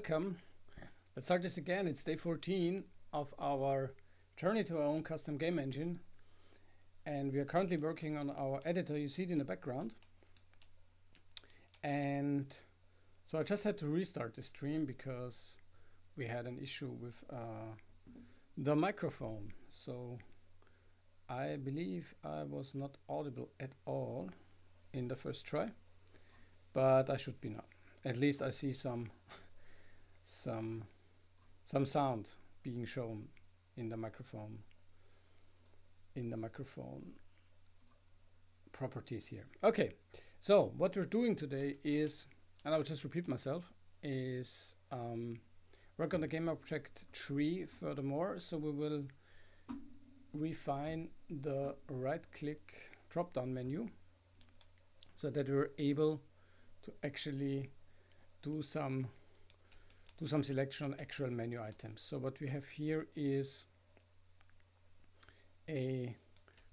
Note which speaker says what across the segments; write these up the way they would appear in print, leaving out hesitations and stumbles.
Speaker 1: welcome. Let's start this again. It's day 14 of our journey to our own custom game engine. And we are currently working on our editor. You see it in the background. And so I just had to restart the stream because we had an issue with the microphone. So I believe I was not audible at all in the first try, but I should be now. At least I see some sound being shown in the microphone properties here. Okay, so what we're doing today is, and I'll just repeat myself, is work on the game object tree furthermore. So we will refine the right-click drop-down menu so that we're able to actually do some selection on actual menu items. So what we have here is a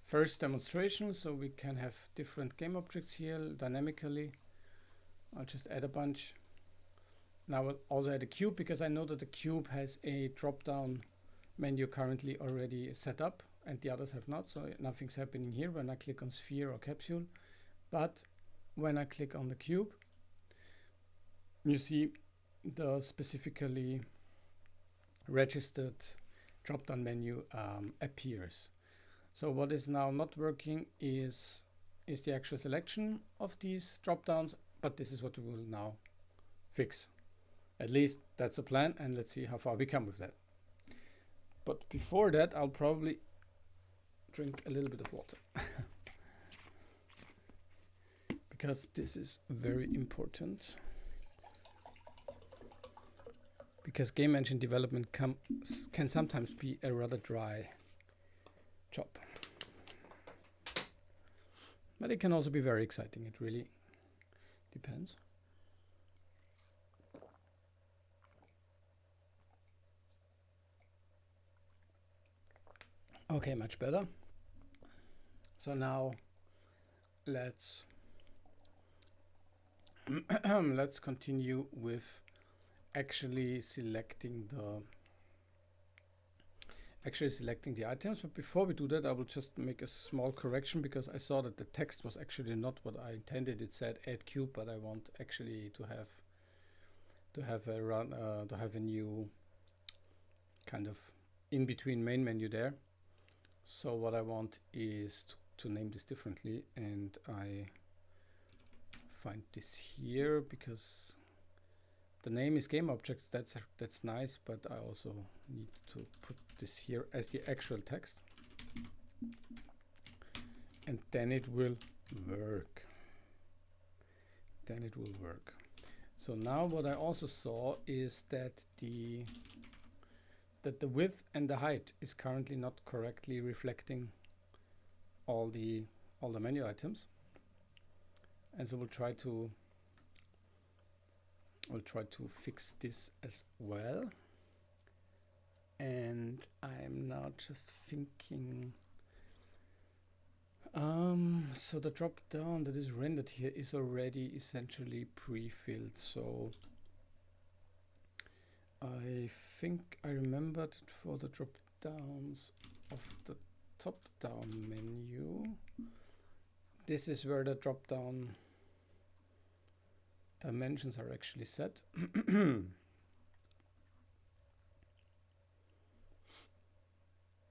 Speaker 1: first demonstration, so we can have different game objects here dynamically. I'll just add a bunch. Now I'll also add a cube because I know that the cube has a drop-down menu currently already set up and the others have not, so nothing's happening here when I click on sphere or capsule. But when I click on the cube, you see the specifically registered drop-down menu appears. So what is now not working is the actual selection of these drop-downs, but this is what we will now fix. At least that's a plan, and let's see how far we come with that. But before that, I'll probably drink a little bit of water because this is very important. Because game engine development can sometimes be a rather dry job. But it can also be very exciting. It really depends. Okay, much better. So now let's let's continue with actually selecting the items. But before we do that, I will just make a small correction because I saw that the text was actually not what I intended. It said add cube, but I want actually to have a new kind of in between main menu there. So what I want is to name this differently, and I find this here because the name is game objects. That's nice, but I also need to put this here as the actual text, and then it will work. So now what I also saw is that the width and the height is currently not correctly reflecting all the menu items, and so we'll try to fix this as well. And I'm now just thinking, so the drop down that is rendered here is already essentially pre-filled. So I think I remembered for the drop downs of the top down menu, this is where the drop down dimensions are actually set.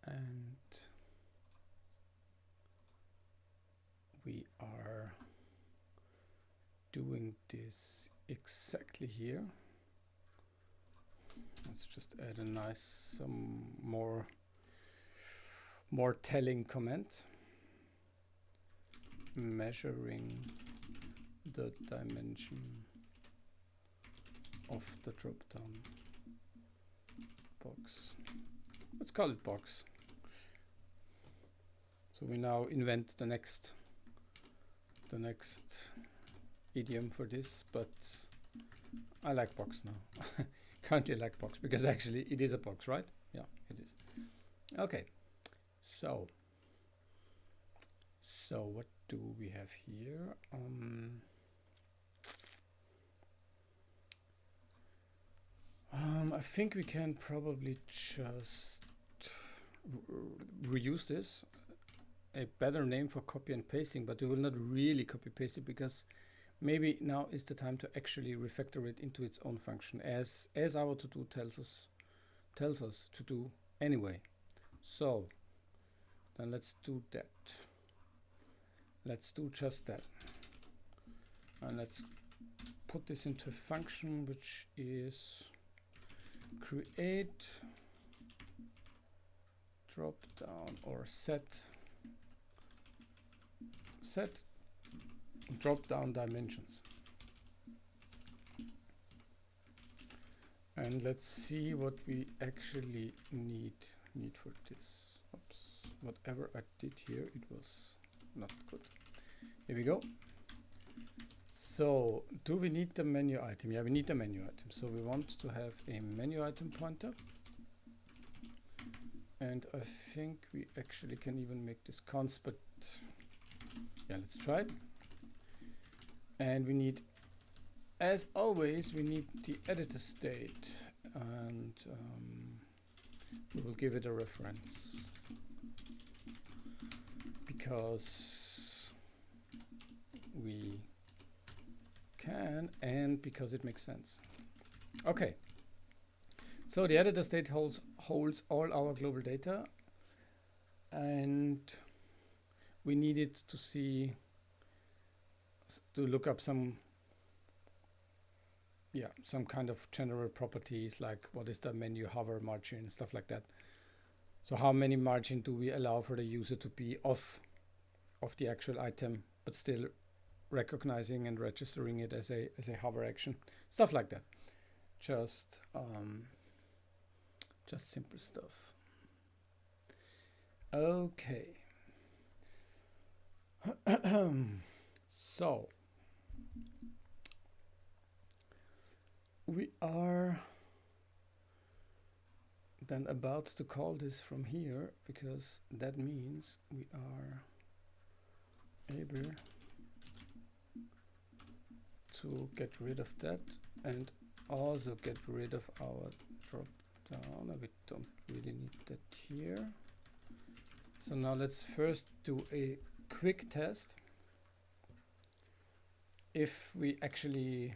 Speaker 1: And we are doing this exactly here. Let's just add a nice more telling comment. Measuring the dimension of the drop-down box. Let's call it box. So we now invent the next idiom for this, but I like box now. Currently like box because actually it is a box, right? Yeah, it is. Okay, so what do we have here? I think we can probably just reuse this. A better name for copy and pasting, but we will not really copy paste it because maybe now is the time to actually refactor it into its own function as our to-do tells us to do anyway. So then let's do that. Let's do just that. And let's put this into a function which is create drop down or set drop down dimensions. And let's see what we actually need for this. Oops, whatever I did here, it was not good. Here we go. So do we need the menu item? Yeah, we need the menu item. So we want to have a menu item pointer. And I think we actually can even make this const, but yeah, let's try it. And we need, as always, we need the editor state, and we will give it a reference because we can and because it makes sense. Okay, so the editor state holds all our global data, and we need it to see, to look up some kind of general properties, like what is the menu hover margin, stuff like that. So how many margin do we allow for the user to be off of the actual item, but still recognizing and registering it as a hover action, stuff like that. Just simple stuff. Okay. So we are then about to call this from here, because that means we are able to get rid of that and also get rid of our drop down. We don't really need that here. So now let's first do a quick test if we actually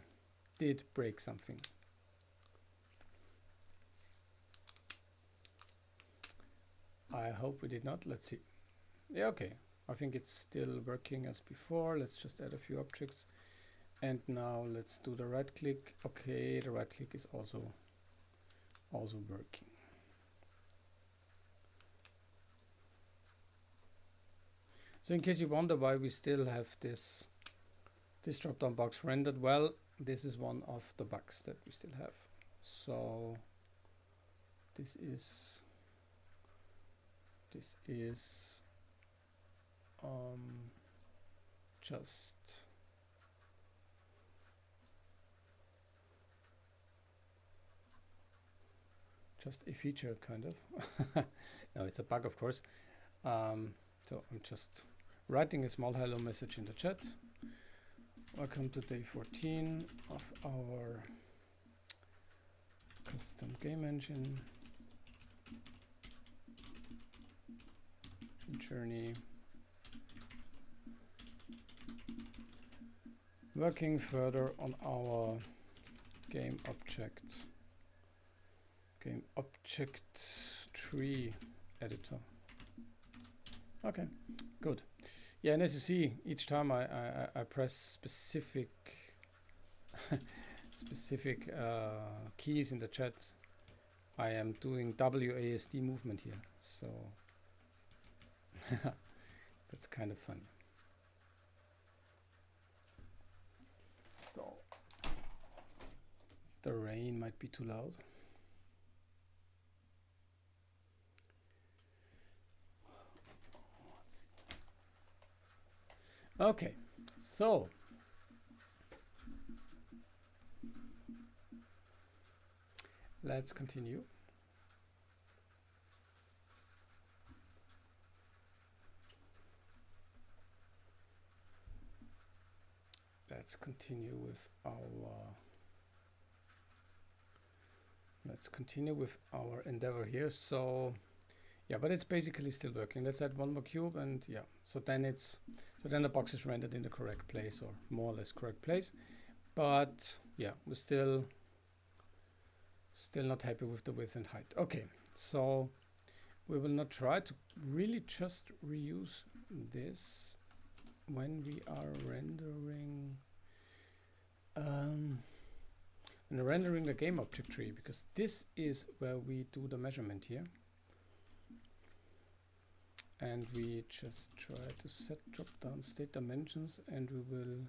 Speaker 1: did break something. I hope we did not. Let's see. Yeah, okay. I think it's still working as before. Let's just add a few objects. And now let's do the right click. Okay, the right click is also working. So in case you wonder why we still have this drop-down box rendered, well, this is one of the bugs that we still have. So this is just a feature, kind of. No, it's a bug, of course. So I'm just writing a small hello message in the chat. Welcome to day 14 of our custom game engine journey. Working further on our game object tree editor. Okay, good. Yeah, and as you see, each time I press specific keys in the chat, I am doing WASD movement here. So that's kind of funny. So the rain might be too loud. Okay, so let's continue. Let's continue with our let's continue with our endeavor here. So yeah, but it's basically still working. Let's add one more cube, and yeah, so then the box is rendered in the correct place, or more or less correct place. But yeah, we're still not happy with the width and height. Okay, so we will not try to really just reuse this when we are rendering the game object tree, because this is where we do the measurement here. And we just try to set drop-down state dimensions, and we will,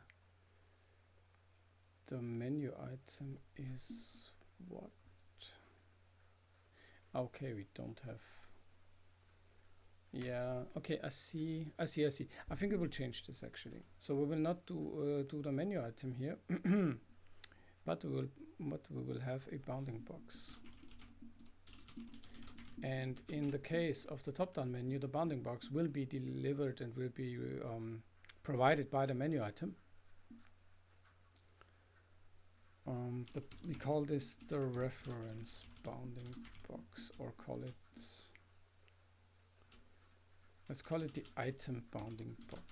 Speaker 1: the menu item is what? Okay, we don't have, yeah, okay, I see. I think we will change this actually. So we will not do the menu item here, but we will have a bounding box. And in the case of the top-down menu, the bounding box will be delivered and will be provided by the menu item. But we call this the reference bounding box, or let's call it the item bounding box.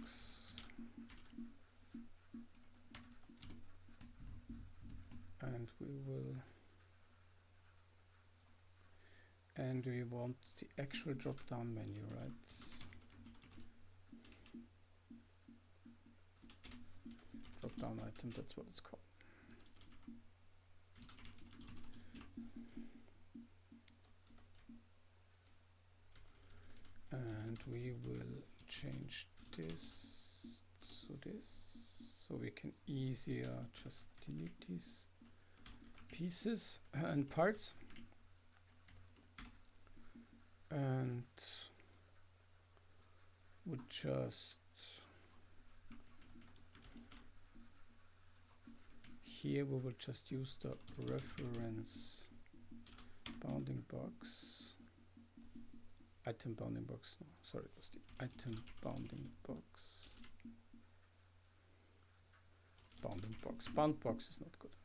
Speaker 1: And we want the actual drop-down menu, right? Drop-down item, that's what it's called. And we will change this to this, so we can easier just delete these pieces and parts. And we just here we will just use the reference bounding box, item bounding box. No, sorry, it was the item bounding box. Bounding box. Bound box is not good.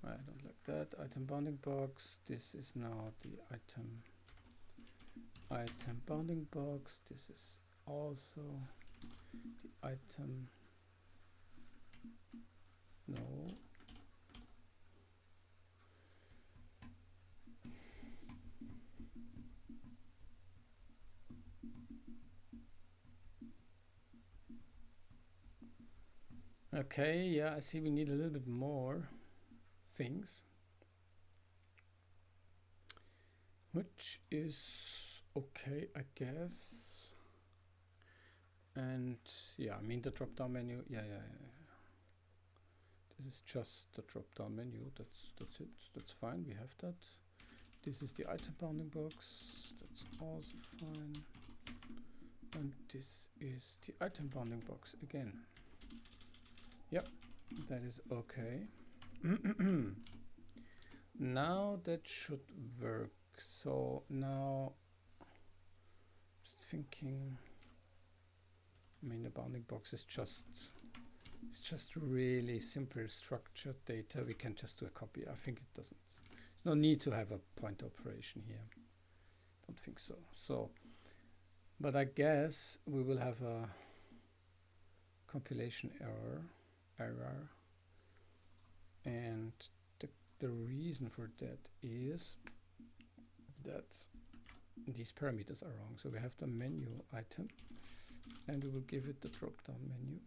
Speaker 1: I don't like that. Item bounding box. This is now the item bounding box. This is also the item. No. Okay, yeah, I see we need a little bit more things, which is okay, I guess. And yeah, I mean the drop-down menu, yeah. This is just the drop-down menu. That's it. That's fine. We have that. This is the item bounding box. That's also fine. And this is the item bounding box again. Yep, that is okay. Now that should work. So now, just thinking. I mean, the bounding box is just. It's just really simple structured data. We can just do a copy. I think it doesn't. There's no need to have a point operation here. Don't think so. So, but I guess we will have a compilation error, and the reason for that is that these parameters are wrong. So we have the menu item, and we will give it the drop-down menu.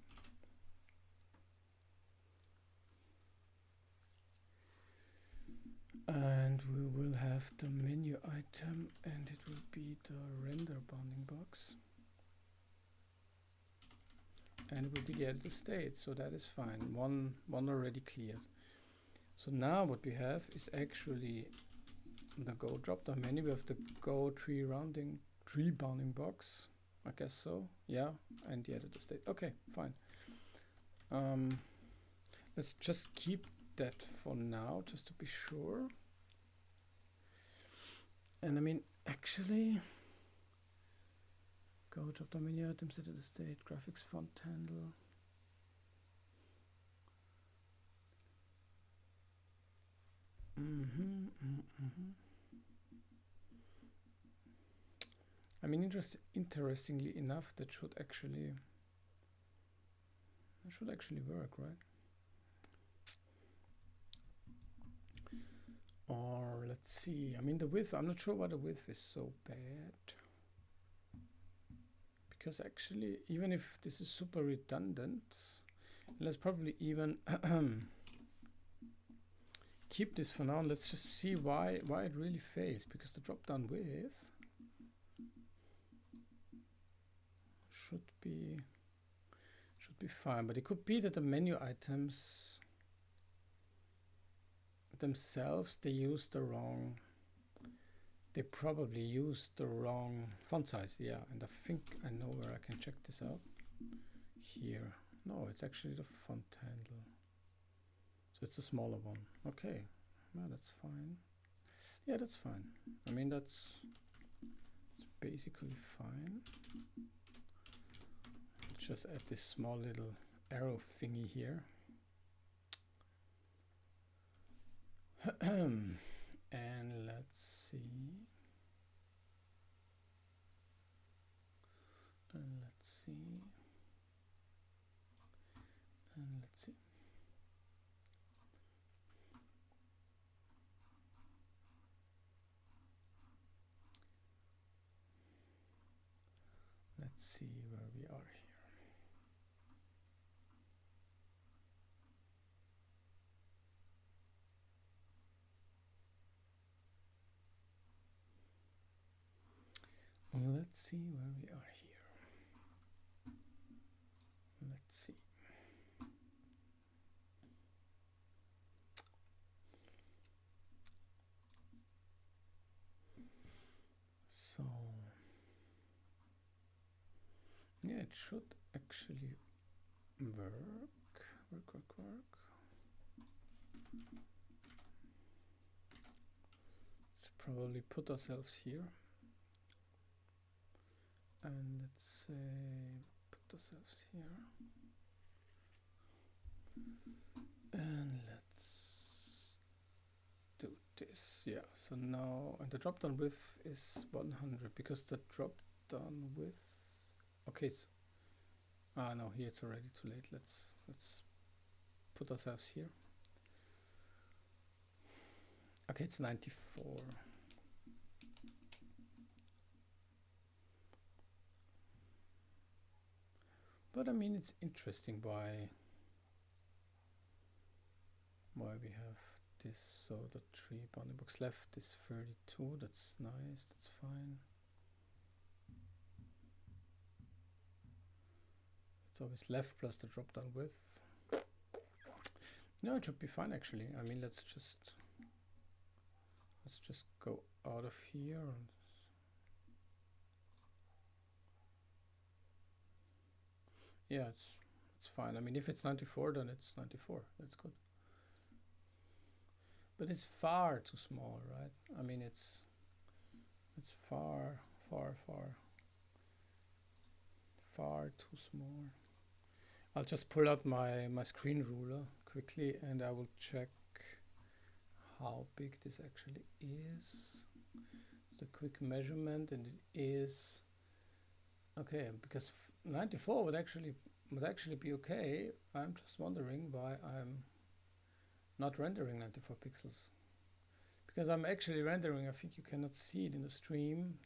Speaker 1: And we will have the menu item, and it will be the render bounding box. And it will be the editor state, so that is fine. One already cleared. So now what we have is actually the Go drop-down menu. We have the Go tree bounding box. I guess so. Yeah, and the editor state. Okay, fine. Let's just keep that for now, just to be sure. And I mean, actually, Go drop-down menu items, editor state, graphics font handle. I mean, interestingly enough, that should actually work, right? Or let's see. I mean, the width. I'm not sure why the width is so bad. Because actually, even if this is super redundant, let's probably even keep this for now. And let's just see why it really fails. Because the drop-down width should be fine, but it could be that the menu items themselves they probably used the wrong font size. Yeah, and I think I know where I can check this out. Here. No, it's actually the font handle. So it's a smaller one. Okay. No, that's fine. Yeah, that's fine. I mean, it's basically fine. Let's just add this small little arrow thingy here. And let's see. Let's see. Let's see where we are here. Let's see where we are here. Let's see. So, yeah, it should actually work. Let's probably put ourselves here. And let's say put ourselves here. And let's do this. Yeah, so now, and the drop down width is 100 because the drop down width. Okay, so, no, here it's already too late. Let's put ourselves here. Okay, it's 94. But I mean, it's interesting why we have this. So the 3 bounding box left is 32. That's nice. That's fine. It's always left plus the drop down width. No, it should be fine actually. I mean, let's just go out of here. And yeah, it's fine. I mean, if it's 94, then it's 94. That's good. But it's far too small, right? I mean, it's far too small. I'll just pull out my screen ruler quickly and I will check how big this actually is. It's a quick measurement and it is okay, because 94 would actually be okay. I'm just wondering why I'm not rendering 94 pixels. Because I'm actually rendering, I think you cannot see it in the stream,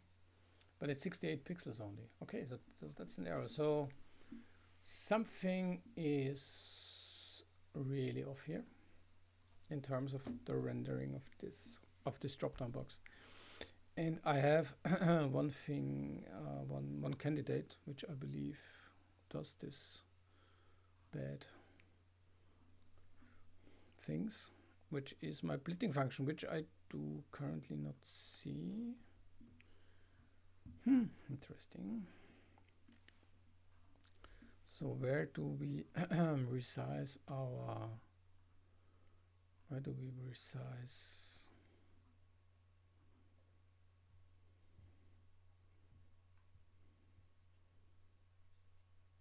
Speaker 1: but it's 68 pixels only. Okay, so that's an error. So something is really off here in terms of the rendering of this drop-down box. And I have one candidate which I believe does this bad things, which is my splitting function, which I do currently not see. Interesting. So where do we resize our? Where do we resize?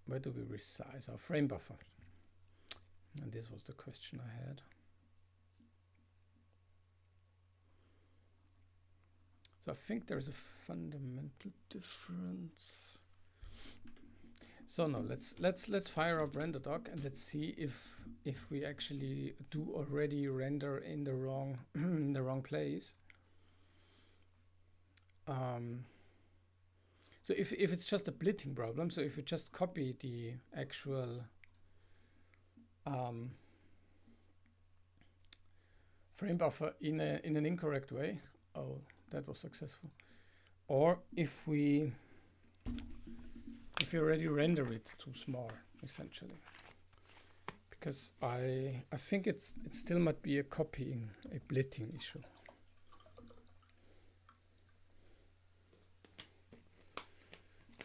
Speaker 1: Where do we resize our frame buffer? And this was the question I had. So I think there's a fundamental difference. So no, let's fire up RenderDoc and let's see if we actually do already render in the wrong in the wrong place. So if it's just a splitting problem, so if you just copy the actual frame buffer in an incorrect way, oh, that was successful. Or if we already render it too small, essentially, because I think it still might be a copying, a splitting issue.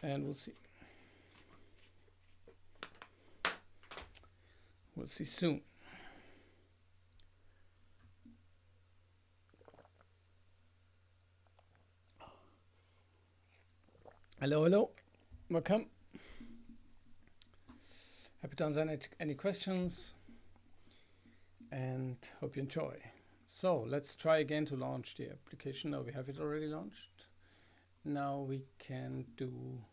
Speaker 1: And we'll see. We'll see soon. Hello, hello. Welcome. Happy to answer any questions and hope you enjoy. So let's try again to launch the application. Now we have it already launched. Now we can do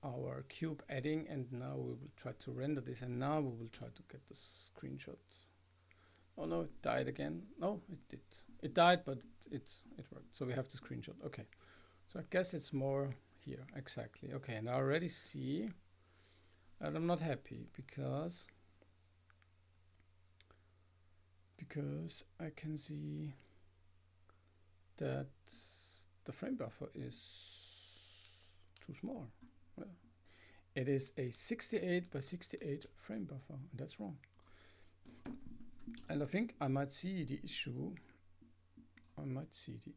Speaker 1: our cube adding, and now we will try to render this, and now we will try to get the screenshot. Oh no, it died again. No, it did. It died, but it worked. So we have the screenshot. Okay. So I guess it's more here. Exactly. Okay, and I already see that I'm not happy because I can see that the frame buffer is too small. Well, it is a 68 by 68 frame buffer, and that's wrong. And I think I might see the issue. I might see the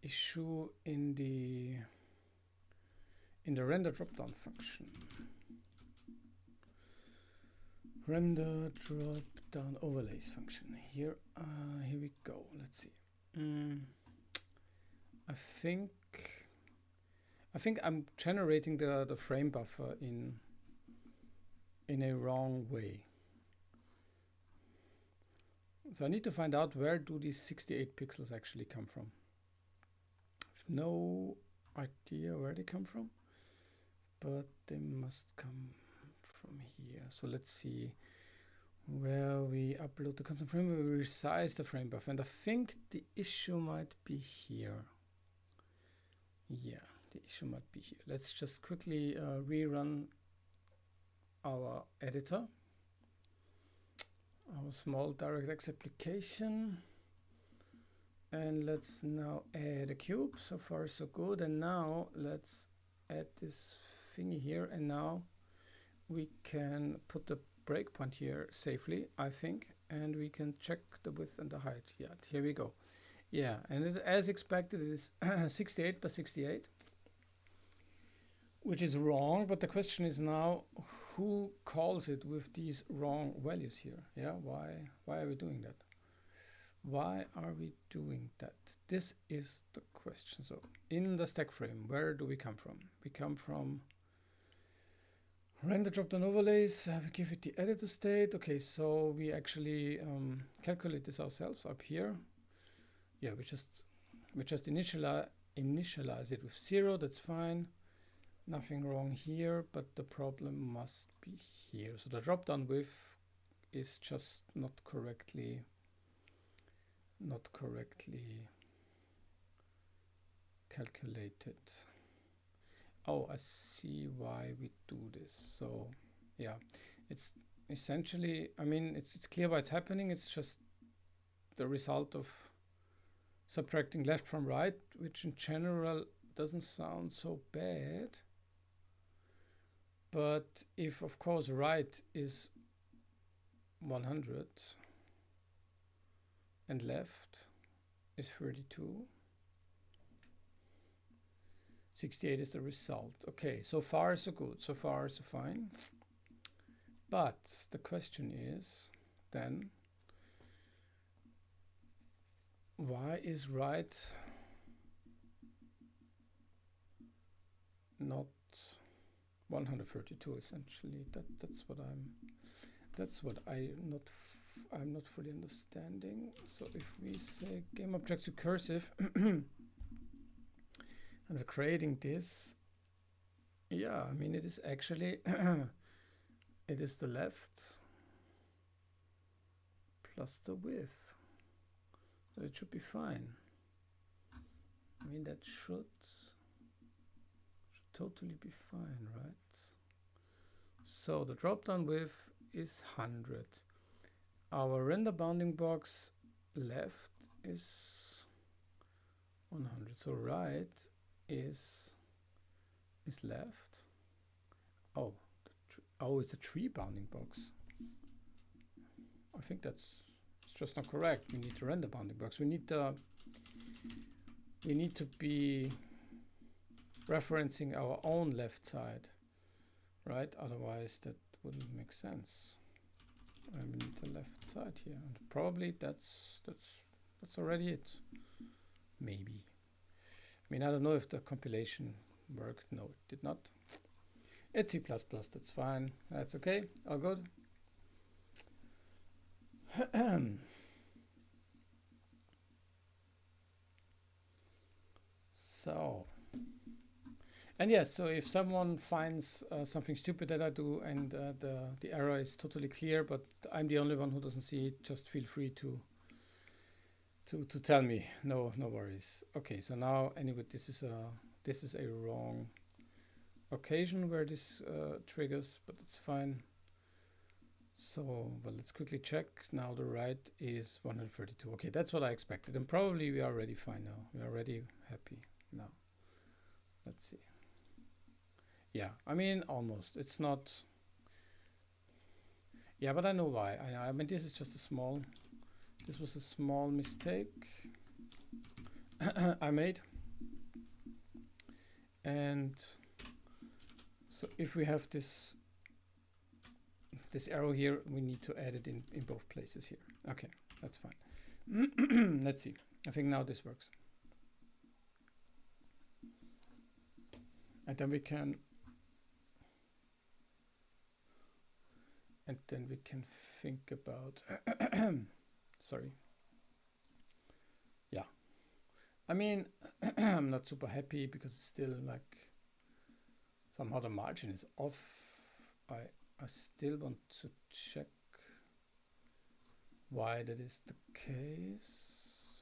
Speaker 1: issue in the render dropdown function. Render dropdown overlays function. Here we go. Let's see. I think I'm generating the frame buffer in a wrong way. So I need to find out where do these 68 pixels actually come from. I have no idea where they come from, but they must come from here. So let's see where we upload the constant frame, where we resize the frame buffer. And I think the issue might be here. Yeah, the issue might be here. Let's just quickly rerun our editor, our small DirectX application, and let's now add a cube. So far so good. And now let's add this thingy here, and now we can put the breakpoint here safely, I think, and we can check the width and the height. Yeah, here we go. Yeah, and as expected, it is 68 by 68, which is wrong. But the question is now, who calls it with these wrong values here? Yeah, why are we doing that? Why are we doing that? This is the question. So in the stack frame, where do we come from? We come from render dropdown overlays. We give it the editor state. Okay, so we actually calculate this ourselves up here. Yeah, we just initialize it with 0. That's fine. Nothing wrong here, but the problem must be here. So the dropdown width is just not correctly calculated. Oh, I see why we do this. So yeah, it's essentially, I mean, it's clear why it's happening. It's just the result of subtracting left from right, which in general doesn't sound so bad. But if, of course, right is 100 and left is 32, 68 is the result. Okay, so far so good, so far so fine. But the question is then, why is right not 132 essentially? That's what I'm not I'm not fully understanding. So if we say game objects recursive and we're creating this, yeah, I mean it is actually it is the left plus the width. So it should be fine. I mean that should totally be fine, right? So the drop-down width is 100. Our render bounding box left is 100. So right is left. Oh, oh, it's a tree bounding box. I think it's just not correct. We need the render bounding box. We need to be referencing our own left side, right? Otherwise that wouldn't make sense. I need the left side here, and probably that's already it. Maybe. I mean, I don't know if the compilation worked. No, it did not. It's C++. That's fine. That's okay. All good. So, and yes, so if someone finds something stupid that I do and the error is totally clear, but I'm the only one who doesn't see it, just feel free to tell me. No worries. Okay, so now anyway, this is a wrong occasion where this triggers, but it's fine. So, but let's quickly check. Now the right is 132. Okay, that's what I expected, and probably we are already fine now. We are already happy now. Let's see. Yeah, I mean, almost. It's not. Yeah, but I know why. I mean, this is just a small. This was a small mistake I made. And so if we have this arrow here, we need to add it in both places here. Okay, that's fine. Let's see. I think now this works. And then we can think about sorry. Yeah. I mean, I'm not super happy because it's still like somehow the margin is off. I still want to check why that is the case.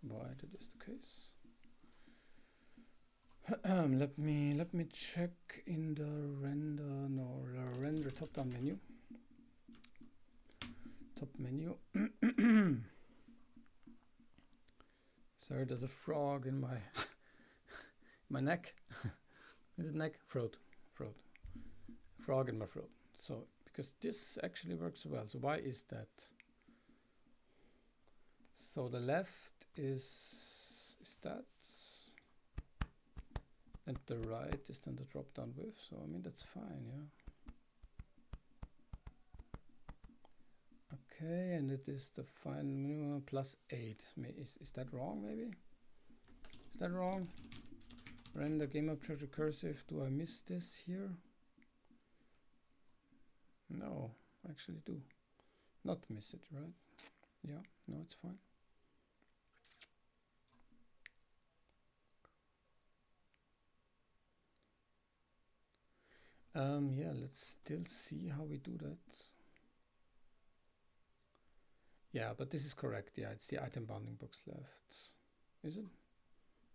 Speaker 1: Let me check in the render top-down menu. Top menu. Sorry, there's a frog in my my neck. Is it neck? Throat. Frog in my throat. So because this actually works well. So why is that? So the left is that, and the right is then the drop down width. So I mean that's fine, yeah. Okay, and it is the final minimum plus 8. Is that wrong? Maybe. Is that wrong? Render game object recursive. Do I miss this here? No, I actually do not miss it, right? Yeah, no, it's fine. Yeah, let's still see how we do that. Yeah, but this is correct. Yeah, it's the item bounding box left. Is it?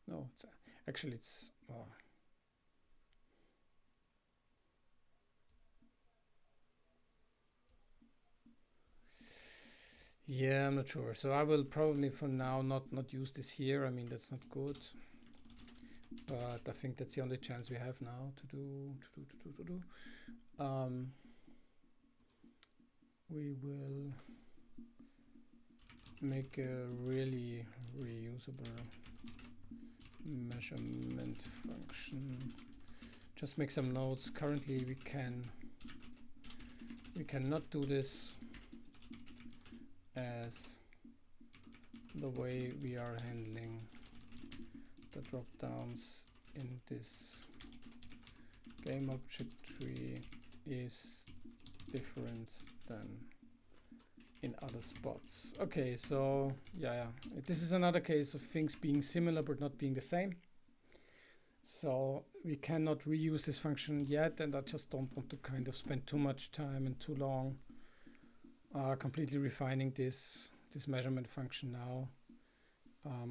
Speaker 1: No, it's, actually it's... Oh. Yeah, I'm not sure. So I will probably for now not use this here. I mean, that's not good. But I think that's the only chance we have now to do. We will make a really reusable measurement function. Just make some notes. Currently we cannot do this as the way we are handling the drop downs in this game object tree is different than in other spots. Okay, so yeah, this is another case of things being similar but not being the same. So we cannot reuse this function yet, and I just don't want to kind of spend too much time and too long completely refining this measurement function now.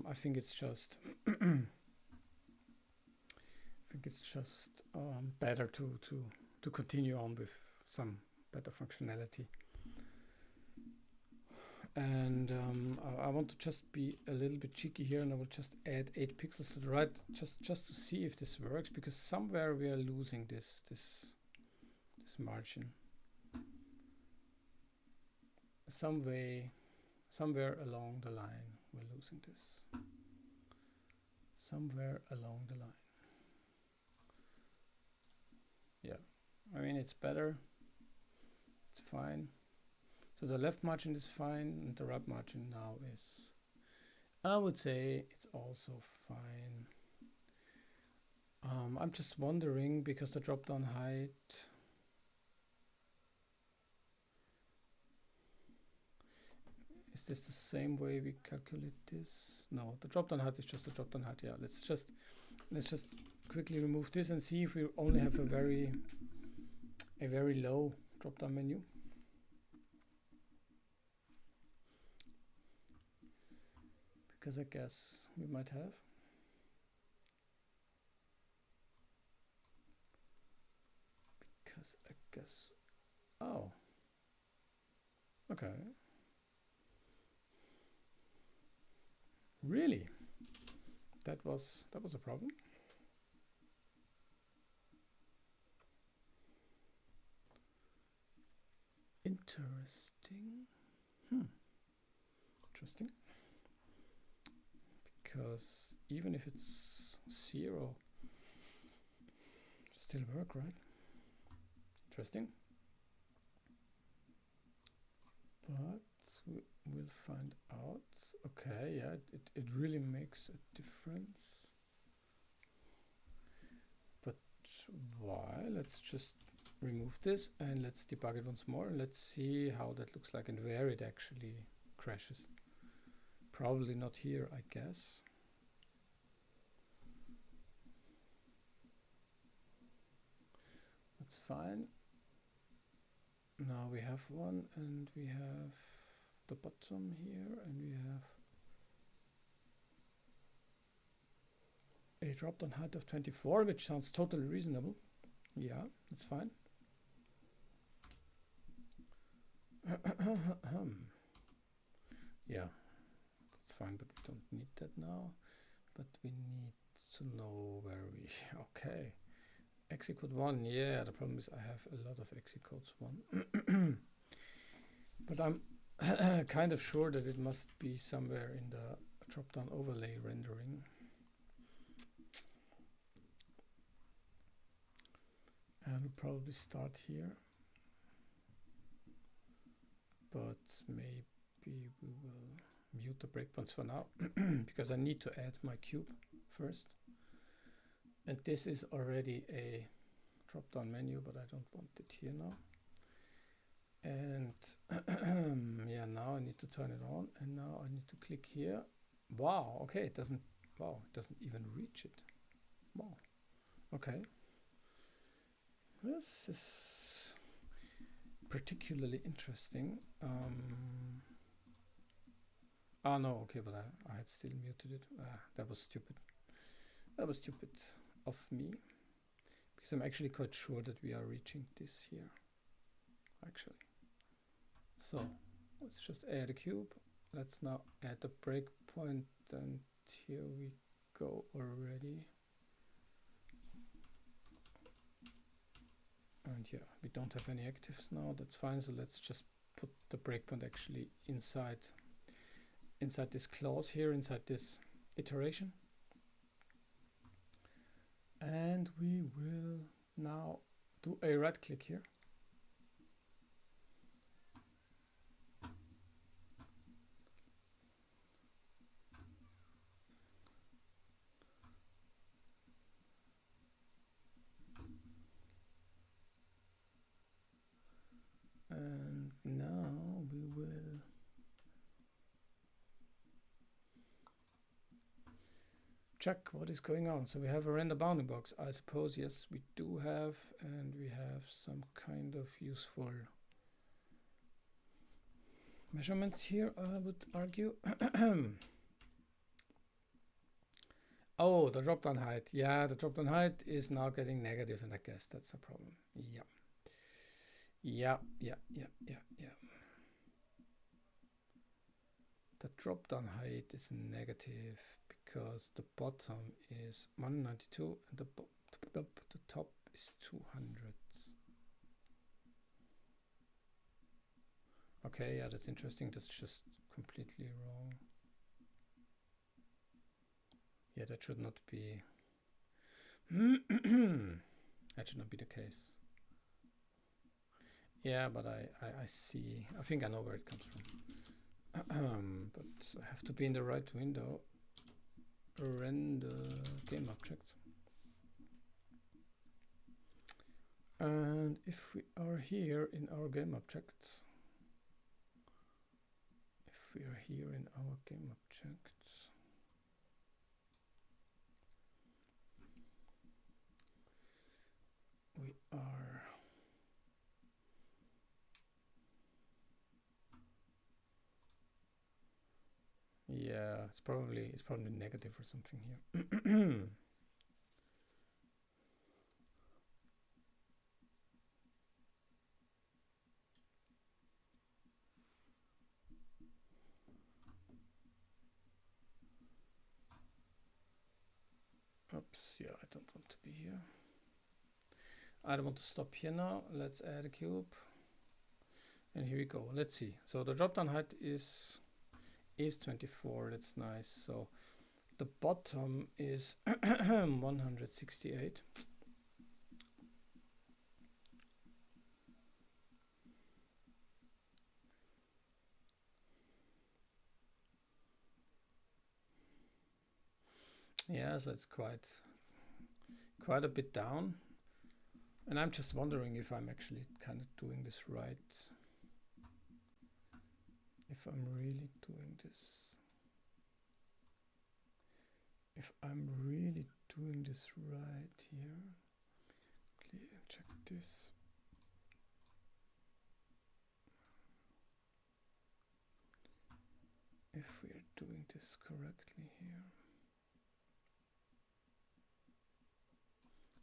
Speaker 1: I think it's just better to continue on with some better functionality. And I want to just be a little bit cheeky here, and I will just add 8 pixels to the right, just to see if this works, because somewhere we are losing this margin. Somewhere along the line we're losing this. Somewhere along the line. Yeah, I mean, it's better. It's fine. So the left margin is fine, and the right margin now is, I would say it's also fine. I'm just wondering, because the drop down height, is this the same way we calculate this? No, the drop down height is just the drop down height. Yeah, let's just quickly remove this and see if we only have a very low drop down menu. Because I guess we might have. Because I guess, oh, okay. Really? That was a problem. Interesting. Interesting. Because even if it's 0, still work, right? Interesting. But we'll find out. Okay, yeah, it really makes a difference. But why? Let's just remove this and let's debug it once more. Let's see how that looks like and where it actually crashes. Probably not here, I guess. That's fine. Now we have one, and we have the bottom here, and we have a drop down height of 24, which sounds totally reasonable. Yeah, that's fine. Yeah, that's fine, but we don't need that now. But we need to know where we, okay. Execute 1, yeah, the problem is I have a lot of executes 1. But I'm kind of sure that it must be somewhere in the drop-down overlay rendering. And we'll probably start here. But maybe we will mute the breakpoints for now, because I need to add my cube first. And this is already a drop-down menu, but I don't want it here now. And yeah, now I need to turn it on, and now I need to click here. Wow, okay, it doesn't even reach it. Wow, okay. This is particularly interesting. Oh no, okay, but I had still muted it. That was stupid. That was stupid of me, because I'm actually quite sure that we are reaching this here, actually. So let's just add a cube. Let's now add the breakpoint, and here we go already. And yeah, we don't have any actives now. That's fine. So let's just put the breakpoint actually inside this clause here, inside this iteration. And we will now do a right click here. And now we will check what is going on. So we have a render bounding box. I suppose, yes, we do have, and we have some kind of useful measurements here, I would argue. Oh, the drop down height. Yeah, the drop down height is now getting negative, and I guess that's a problem. Yeah. Yeah. The drop down height is negative because the bottom is 192 and the top is 200. Okay, yeah, that's interesting. That's just completely wrong. Yeah, that should not be that should not be the case. Yeah, but I see. I think I know where it comes from. But I have to be in the right window. Render game objects. And if we are here in our game object, we are yeah, it's probably negative or something here. Oops, yeah, I don't want to be here. I don't want to stop here now. Let's add a cube. And here we go. Let's see. So the drop down height is 24. That's nice. So the bottom is 168. Yeah, so it's quite a bit down. And I'm just wondering if I'm actually kind of doing this right. If I'm really doing this. If I'm really doing this right here. Check this. If we're doing this correctly here.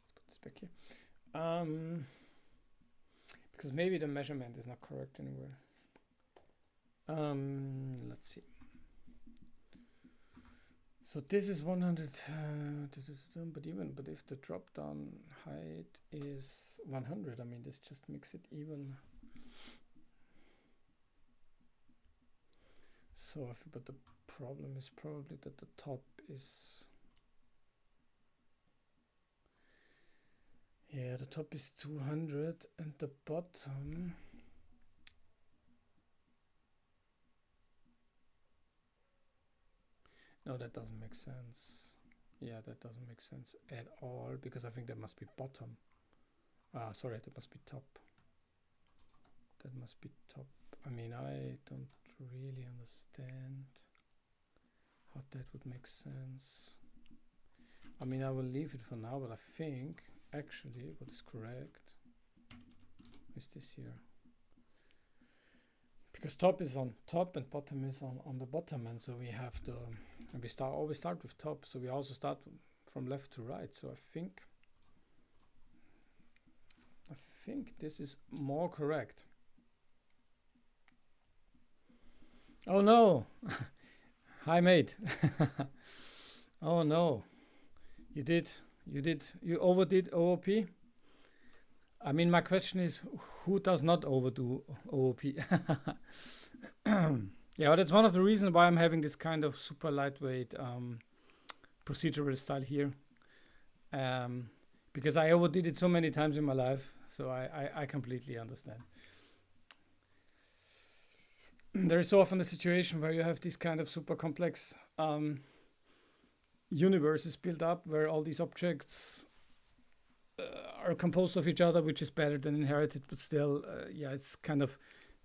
Speaker 1: Let's put this back here. Because maybe the measurement is not correct anywhere. Let's see. So this is 100, but if the drop down height is 100, I mean, this just makes it even. So, but the problem is probably that the top is. Yeah, the top is 200 and the bottom. No, that doesn't make sense. Yeah, that doesn't make sense at all because I think that must be bottom. Sorry, that must be top. That must be top. I mean, I don't really understand how that would make sense. I mean, I will leave it for now, but I think actually what is correct is this here. Because top is on top and bottom is on the bottom, and so we have the, and we always start with top, so we also start from left to right. So I think this is more correct. Oh no! Hi mate. Oh no, you overdid OOP. I mean, my question is, who does not overdo OOP? Yeah, that's one of the reasons why I'm having this kind of super lightweight procedural style here. Because I overdid it so many times in my life, so I completely understand. There is so often a situation where you have this kind of super complex universes built up where all these objects are composed of each other, which is better than inherited, but still, yeah, it's kind of,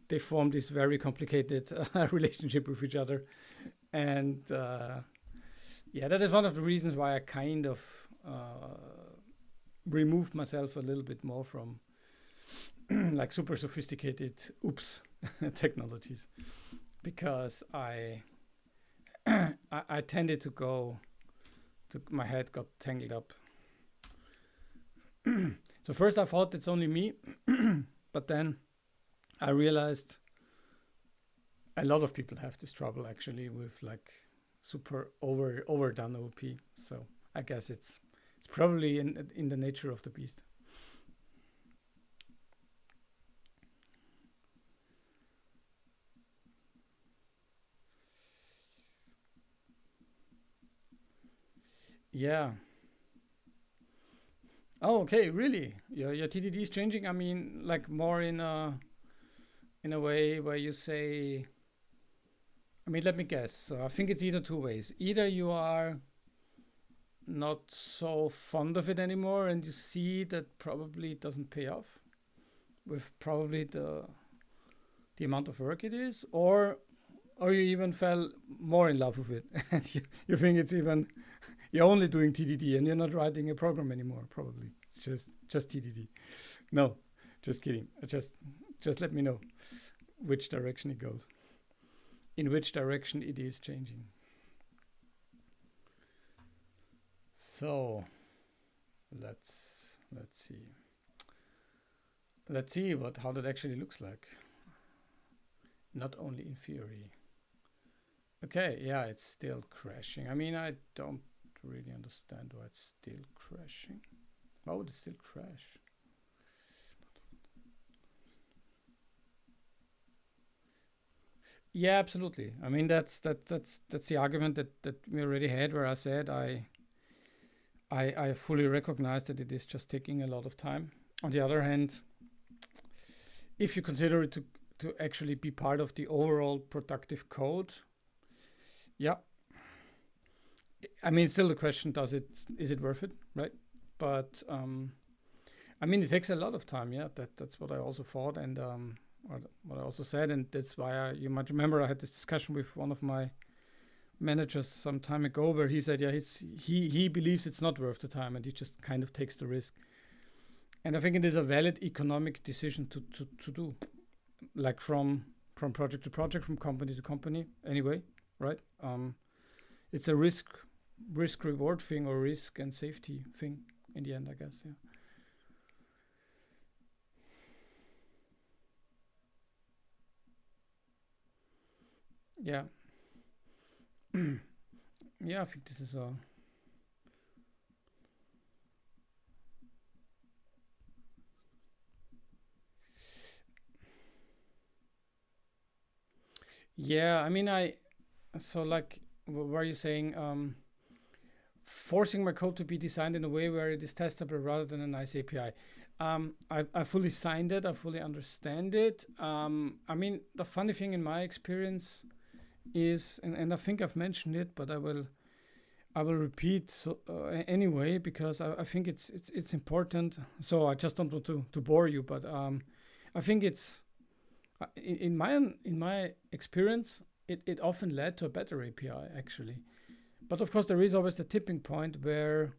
Speaker 1: they form this very complicated relationship with each other. And Yeah, that is one of the reasons why I kind of uh, removed myself a little bit more from like super sophisticated oops technologies, because I tended to go to my head got tangled up. So first I thought it's only me, but then I realized a lot of people have this trouble actually with like super overdone OP. So I guess it's probably in the nature of the beast. Yeah. Oh, okay. Really? Your TDD is changing. I mean, like more in a way where you say. I mean, let me guess. So I think it's either two ways. Either you are not so fond of it anymore, and you see that probably it doesn't pay off with probably the amount of work it is, or you even fell more in love with it, and you think it's even you're only doing TDD and you're not writing a program anymore. Probably it's just TDD. No, just kidding. Just let me know which direction it goes, in which direction it is changing. So let's see. Let's see what how that actually looks like. Not only in theory. Okay, yeah, it's still crashing. I mean, I don't really understand why it's still crashing. Why would it still crash? Yeah, absolutely. I mean, that's the argument that we already had, where I said I fully recognize that it is just taking a lot of time. On the other hand, if you consider it to actually be part of the overall productive code, yeah, I mean, still the question: is it worth it, right? But I mean, it takes a lot of time. Yeah, that's what I also thought, and or what I also said, and that's why you might remember I had this discussion with one of my managers some time ago, where he said, yeah, he believes it's not worth the time, and he just kind of takes the risk. And I think it is a valid economic decision to do, like from project to project, from company to company, anyway, right? It's a risk reward thing, or risk and safety thing in the end, I guess. Yeah, yeah, yeah. I think this is a yeah. I mean, I so like what are you saying? Forcing my code to be designed in a way where it is testable rather than a nice API. I fully signed it. I fully understand it. I mean, the funny thing in my experience is, and I think I've mentioned it, but I will repeat so, anyway, because I think it's important. So I just don't want to bore you, but I think it's in my experience, it often led to a better API actually. But of course, there is always the tipping point where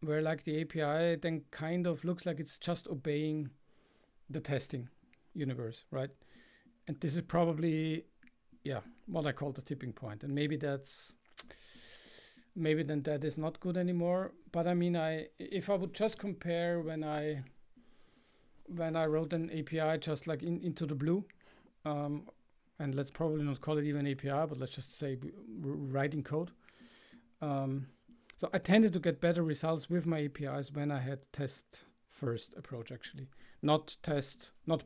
Speaker 1: like the API then kind of looks like it's just obeying the testing universe, right? And this is probably, yeah, what I call the tipping point. And maybe then that is not good anymore. But I mean, I if I would just compare when I wrote an API just like into the blue, um, and let's probably not call it even API, but let's just say writing code. Um, so I tended to get better results with my APIs when I had test first approach actually, not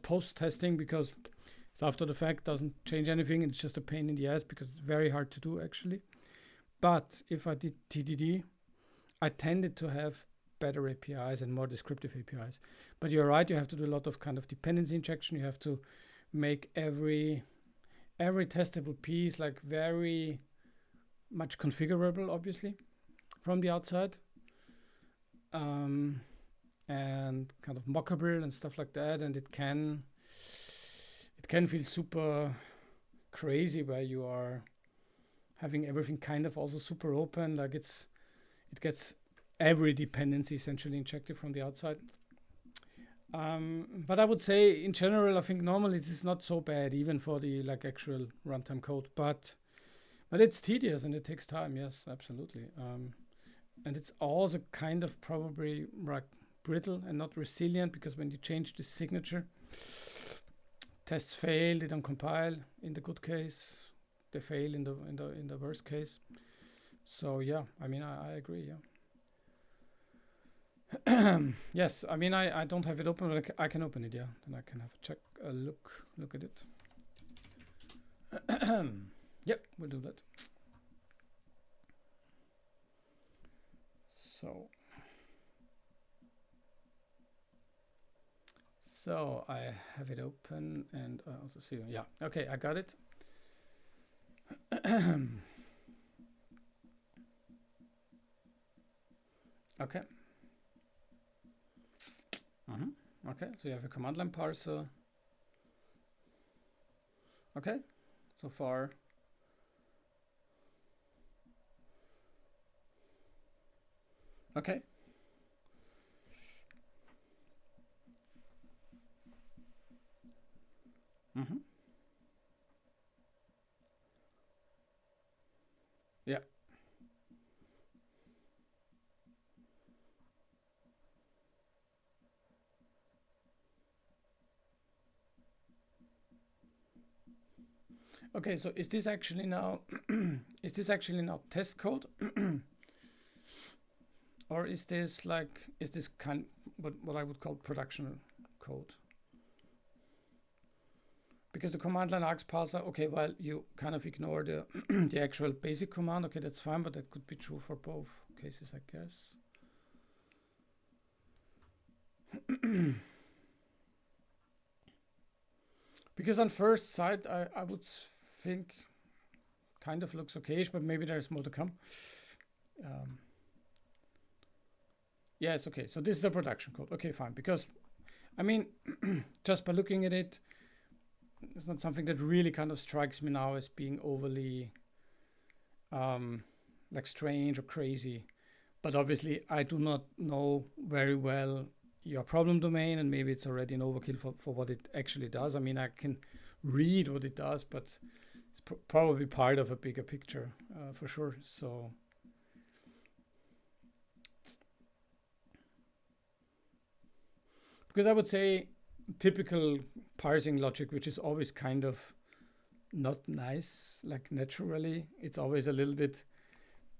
Speaker 1: post testing, because it's after the fact, doesn't change anything. It's just a pain in the ass because it's very hard to do actually. But if I did TDD, I tended to have better APIs and more descriptive APIs. But you're right, you have to do a lot of kind of dependency injection. You have to make every testable piece like very much configurable, obviously, from the outside, um, and kind of mockable and stuff like that. And it can feel super crazy where you are having everything kind of also super open, like it gets every dependency essentially injected from the outside. But I would say in general, I think normally this is not so bad, even for the like actual runtime code. But it's tedious and it takes time. Yes, absolutely. And it's also kind of probably like brittle and not resilient, because when you change the signature, tests fail. They don't compile in the good case. They fail in the worst case. So yeah, I mean I agree. Yeah. Yes, I mean I don't have it open, but I can open it. Yeah, then I can have a look at it. Yep, we'll do that. So I have it open, and I also see. Yeah, okay, I got it. Okay. Okay, so you have a command line parser. Okay, so far. Okay. Yeah. Okay, so is this actually now test code? Or is this kind what I would call production code? Because the command line args parser, okay, well, you kind of ignore the the actual basic command. Okay, that's fine, but that could be true for both cases, I guess. Because on first sight, I would think kind of looks okayish, but maybe there's more to come. Yes, okay, so this is the production code. Okay, fine, because I mean, just by looking at it, it's not something that really kind of strikes me now as being overly like strange or crazy. But obviously, I do not know very well your problem domain, and maybe it's already an overkill for what it actually does. I mean, I can read what it does, but it's probably part of a bigger picture for sure. So because I would say typical parsing logic, which is always kind of not nice, like naturally, it's always a little bit,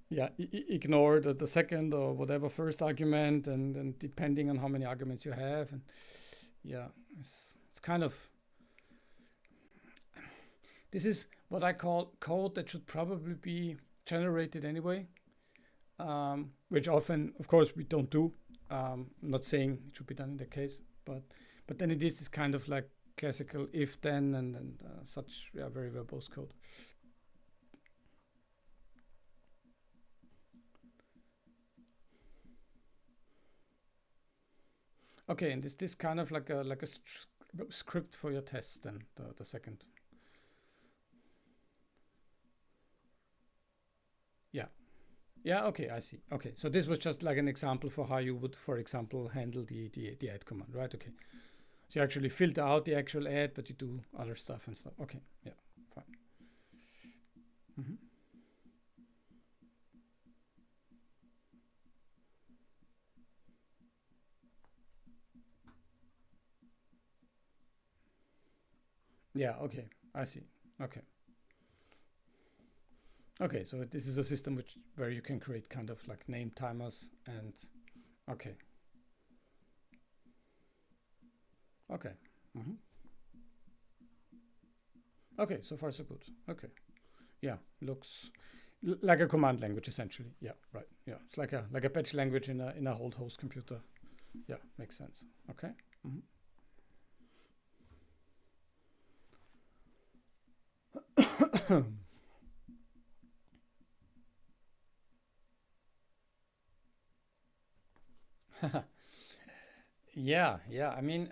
Speaker 1: yeah, ignore the second or whatever first argument, and depending on how many arguments you have, and yeah, it's kind of, this is what I call code that should probably be generated anyway, which often, of course, we don't do. I'm not saying it should be done in the case, but then it is this kind of like classical if then and such, yeah, very verbose code. Okay, and is this kind of like a script for your test then, the second? Yeah. Yeah, okay, I see. Okay, so this was just like an example for how you would, for example, handle the add command, right? Okay. So you actually filter out the actual add, but you do other stuff and stuff. Okay, yeah, fine. Yeah, okay, I see. Okay. Okay, so this is a system where you can create kind of like name timers and okay. Okay. Okay, so far so good. Okay. Yeah, looks like a command language essentially. Yeah, right. Yeah, it's like a batch language in a old host computer. Yeah, makes sense. Okay. Yeah, yeah. I mean,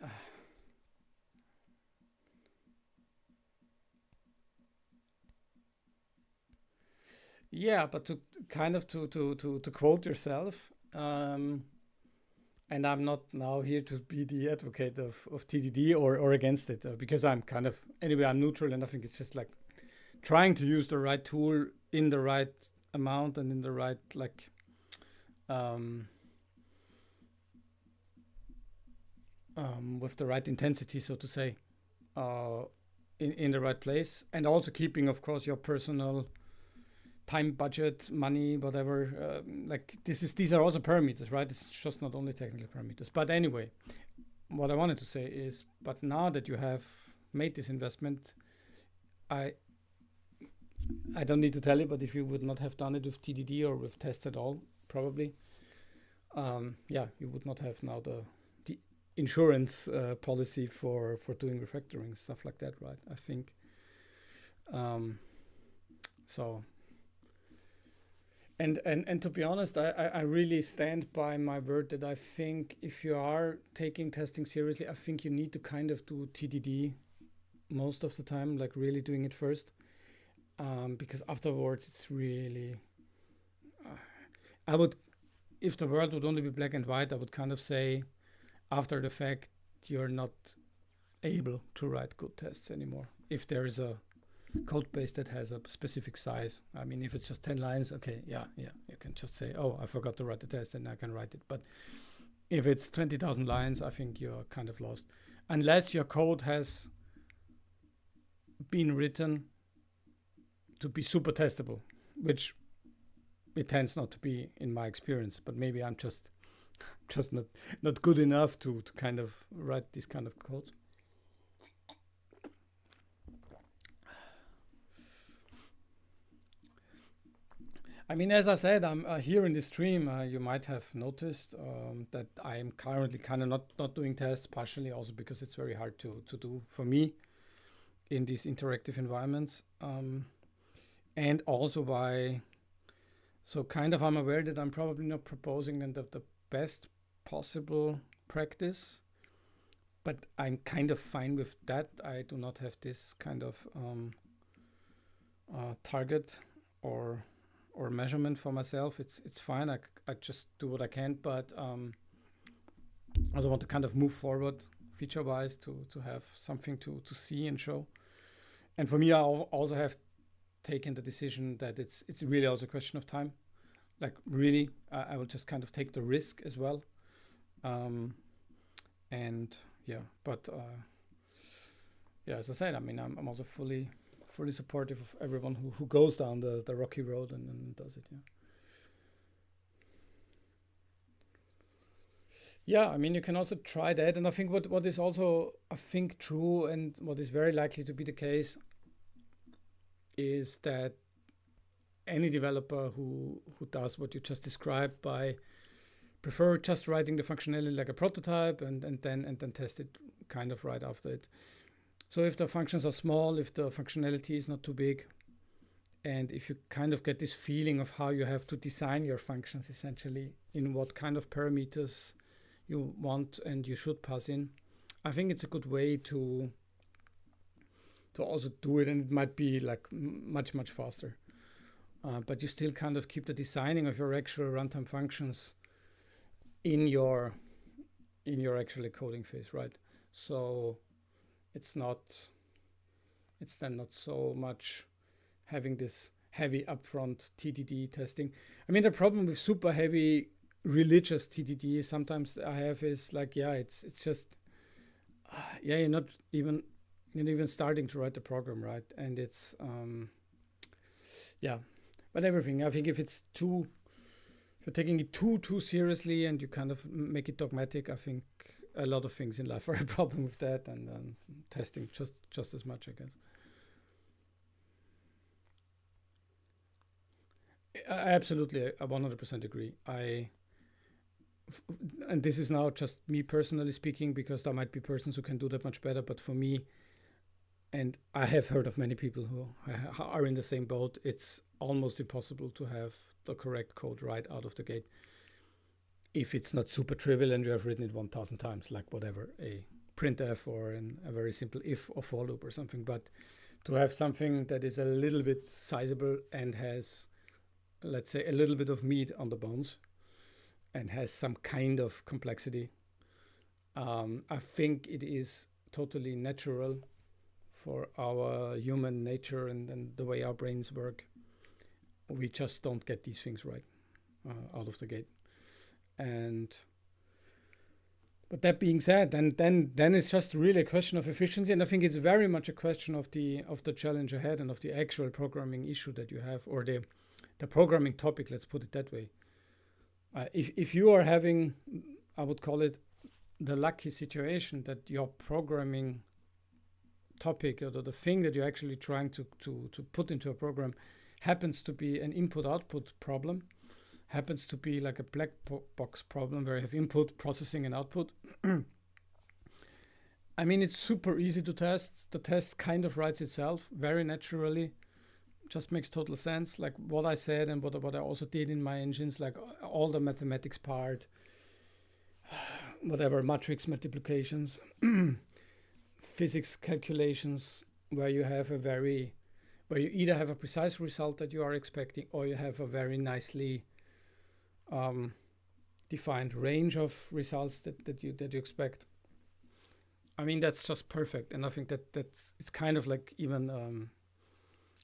Speaker 1: Yeah, but to kind of to quote yourself, and I'm not now here to be the advocate of TDD or against it, because I'm kind of anyway I'm neutral, and I think it's just like trying to use the right tool in the right amount and in the right like um, with the right intensity, so to say, uh, in the right place, and also keeping, of course, your personal time, budget, money, whatever. Like these are also parameters, right? It's just not only technical parameters. But anyway, what I wanted to say is, but now that you have made this investment, I I don't need to tell you, but if you would not have done it with TDD or with tests at all, probably, yeah, you would not have now the insurance policy for doing refactoring stuff like that, right? I think um, so. And to be honest, I really stand by my word that I think if you are taking testing seriously, I think you need to kind of do TDD most of the time, like really doing it first, because afterwards it's really. I would, if the world would only be black and white, I would kind of say, after the fact, you're not able to write good tests anymore. If there is a code base that has a specific size. I mean, if it's just 10 lines, okay, yeah, you can just say, oh, I forgot to write the test and I can write it. But if it's 20,000 lines, I think you're kind of lost. Unless your code has been written to be super testable, which it tends not to be in my experience, but maybe I'm just not good enough to kind of write these kind of codes. I mean, as I said, I'm here in this stream. You might have noticed that I am currently kind of not doing tests, partially also because it's very hard to do for me in these interactive environments, and also by so kind of I'm aware that I'm probably not proposing the best possible practice, but I'm kind of fine with that. I do not have this kind of target or measurement for myself. It's fine. I just do what I can, but I also want to kind of move forward feature wise to have something to see and show. And for me, I also have taken the decision that it's really also a question of time. Like really, I will just kind of take the risk as well. Um, and yeah, but yeah, as I said, I mean, I'm also fully supportive of everyone who goes down the rocky road and does it. Yeah. Yeah, I mean, you can also try that. And I think what is also, I think, true and what is very likely to be the case is that any developer who does what you just described by prefer just writing the functionality like a prototype and then test it kind of right after it. So if the functions are small, if the functionality is not too big, and if you kind of get this feeling of how you have to design your functions essentially in what kind of parameters you want and you should pass in, I think it's a good way to also do it, and it might be like much faster. But you still kind of keep the designing of your actual runtime functions in your actually coding phase, right? So it's not it's then not so much having this heavy upfront TDD testing. I mean, the problem with super heavy religious TDD sometimes I have is like, yeah, it's just yeah, you're not even starting to write the program, right? And it's yeah, but everything. I think if you're taking it too seriously and you kind of make it dogmatic, I think a lot of things in life are a problem with that, and testing just as much, I guess. Absolutely, I 100% agree. And this is now just me personally speaking because there might be persons who can do that much better, but for me, and I have heard of many people who are in the same boat, it's almost impossible to have the correct code right out of the gate if it's not super trivial and you have written it 1,000 times, like whatever, a printf or a very simple if or for loop or something. But to have something that is a little bit sizable and has let's say, a little bit of meat on the bones and has some kind of complexity. I think it is totally natural for our human nature and the way our brains work. We just don't get these things right out of the gate. And but that being said, then it's just really a question of efficiency, and I think it's very much a question of the challenge ahead and of the actual programming issue that you have, or the programming topic. Let's put it that way. If you are having, I would call it, the lucky situation that your programming topic, or the thing that you're actually trying to put into a program happens to be an input-output problem, happens to be like a black box problem where you have input, processing, and output. I mean, it's super easy to test. The test kind of writes itself very naturally. Just makes total sense. Like what I said and what I also did in my engines, like all the mathematics part, whatever, matrix multiplications, physics calculations, where you either have a precise result that you are expecting, or you have a very nicely defined range of results that you expect. I mean, that's just perfect, and I think that's it's kind of like even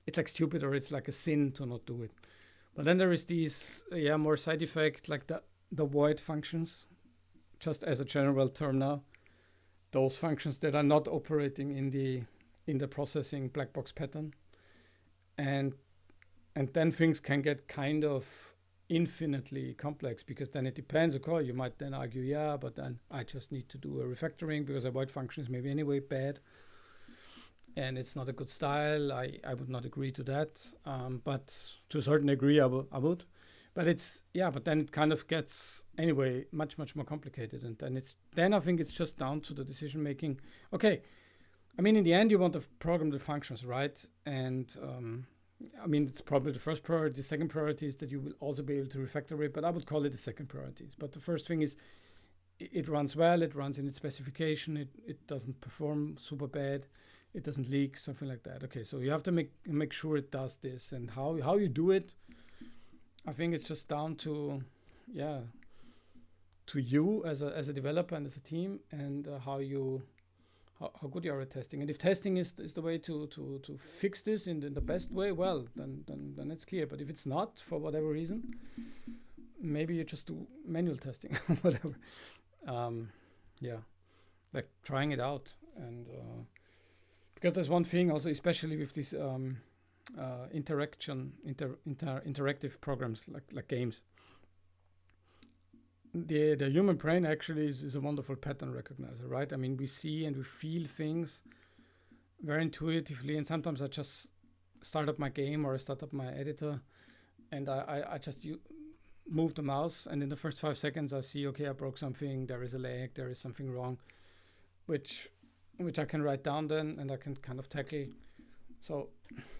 Speaker 1: it's like stupid, or it's like a sin to not do it. But then there is these more side effect, like the void functions, just as a general term now. Those functions that are not operating in the processing black box pattern, and then things can get kind of infinitely complex, because then it depends. Of course, you might then argue, but then I just need to do a refactoring because a void function is maybe anyway bad, and it's not a good style. I would not agree to that, but to a certain degree, I would. But but then it kind of gets anyway much more complicated, and then I think it's just down to the decision making. Okay, I mean, in the end, you want to program the functions, right? And I mean, it's probably the first priority. The second priority is that you will also be able to refactor it, but I would call it the second priority. But the first thing is it runs well, it runs in its specification, it doesn't perform super bad, it doesn't leak, something like that. Okay, so you have to make sure it does this, and how you do it, I think it's just down to you as a developer and as a team, and how good you are at testing. And if testing is the way to fix this in the best way, well, then it's clear. But if it's not, for whatever reason, maybe you just do manual testing, whatever. Like trying it out. And because there's one thing also, especially with this interactive programs like games. The human brain actually is a wonderful pattern recognizer, right? I mean, we see and we feel things very intuitively, and sometimes I just start up my game or I start up my editor, and I just move the mouse, and in the first 5 seconds I see, okay, I broke something, there is a lag, there is something wrong, which I can write down then, and I can kind of tackle. So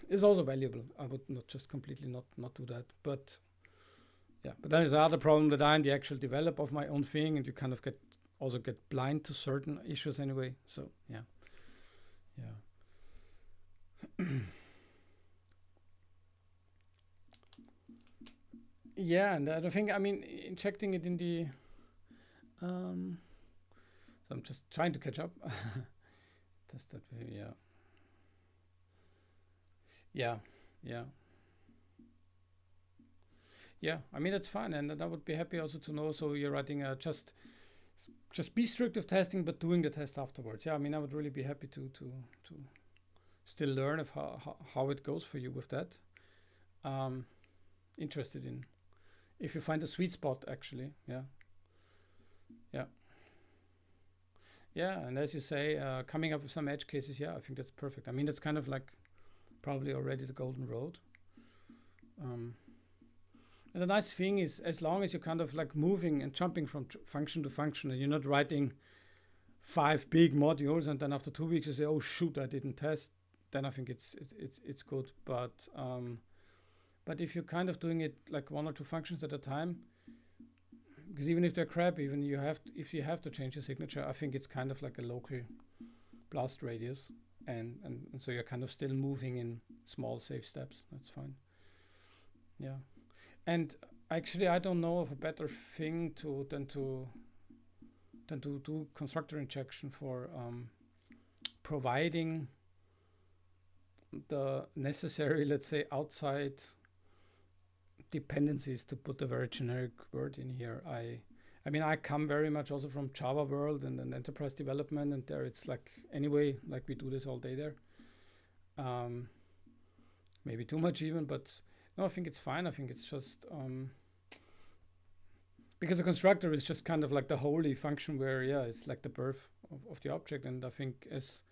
Speaker 1: it's also valuable. I would not just completely not do that, but but then there's another problem that I'm the actual developer of my own thing, and you kind of get blind to certain issues anyway. So and the other thing, I mean, injecting it in the so I'm just trying to catch up. Test that way, Yeah, I mean, that's fine, and I would be happy also to know. So you're writing just be strict with testing, but doing the test afterwards. Yeah, I mean, I would really be happy to still learn of how it goes for you with that. Interested in if you find a sweet spot, actually. And as you say, coming up with some edge cases. I think that's perfect. I mean, that's kind of like probably already the golden road. And the nice thing is, as long as you're kind of like moving and jumping from function to function, and you're not writing 5 big modules, and then after 2 weeks you say, "Oh shoot, I didn't test," then I think it's good. But if you're kind of doing it like 1 or 2 functions at a time, because even if they're crap, if you have to change your signature, I think it's kind of like a local blast radius, and so you're kind of still moving in small safe steps. That's fine. Yeah. And actually, I don't know of a better thing to than to do constructor injection for providing the necessary, let's say, outside dependencies, to put a very generic word in here. I mean, I come very much also from Java world and enterprise development, and there it's like anyway, like we do this all day there. Um, Maybe too much even, but no, I think it's fine. I think it's just because a constructor is just kind of like the holy function where, yeah, it's like the birth of the object. And I think as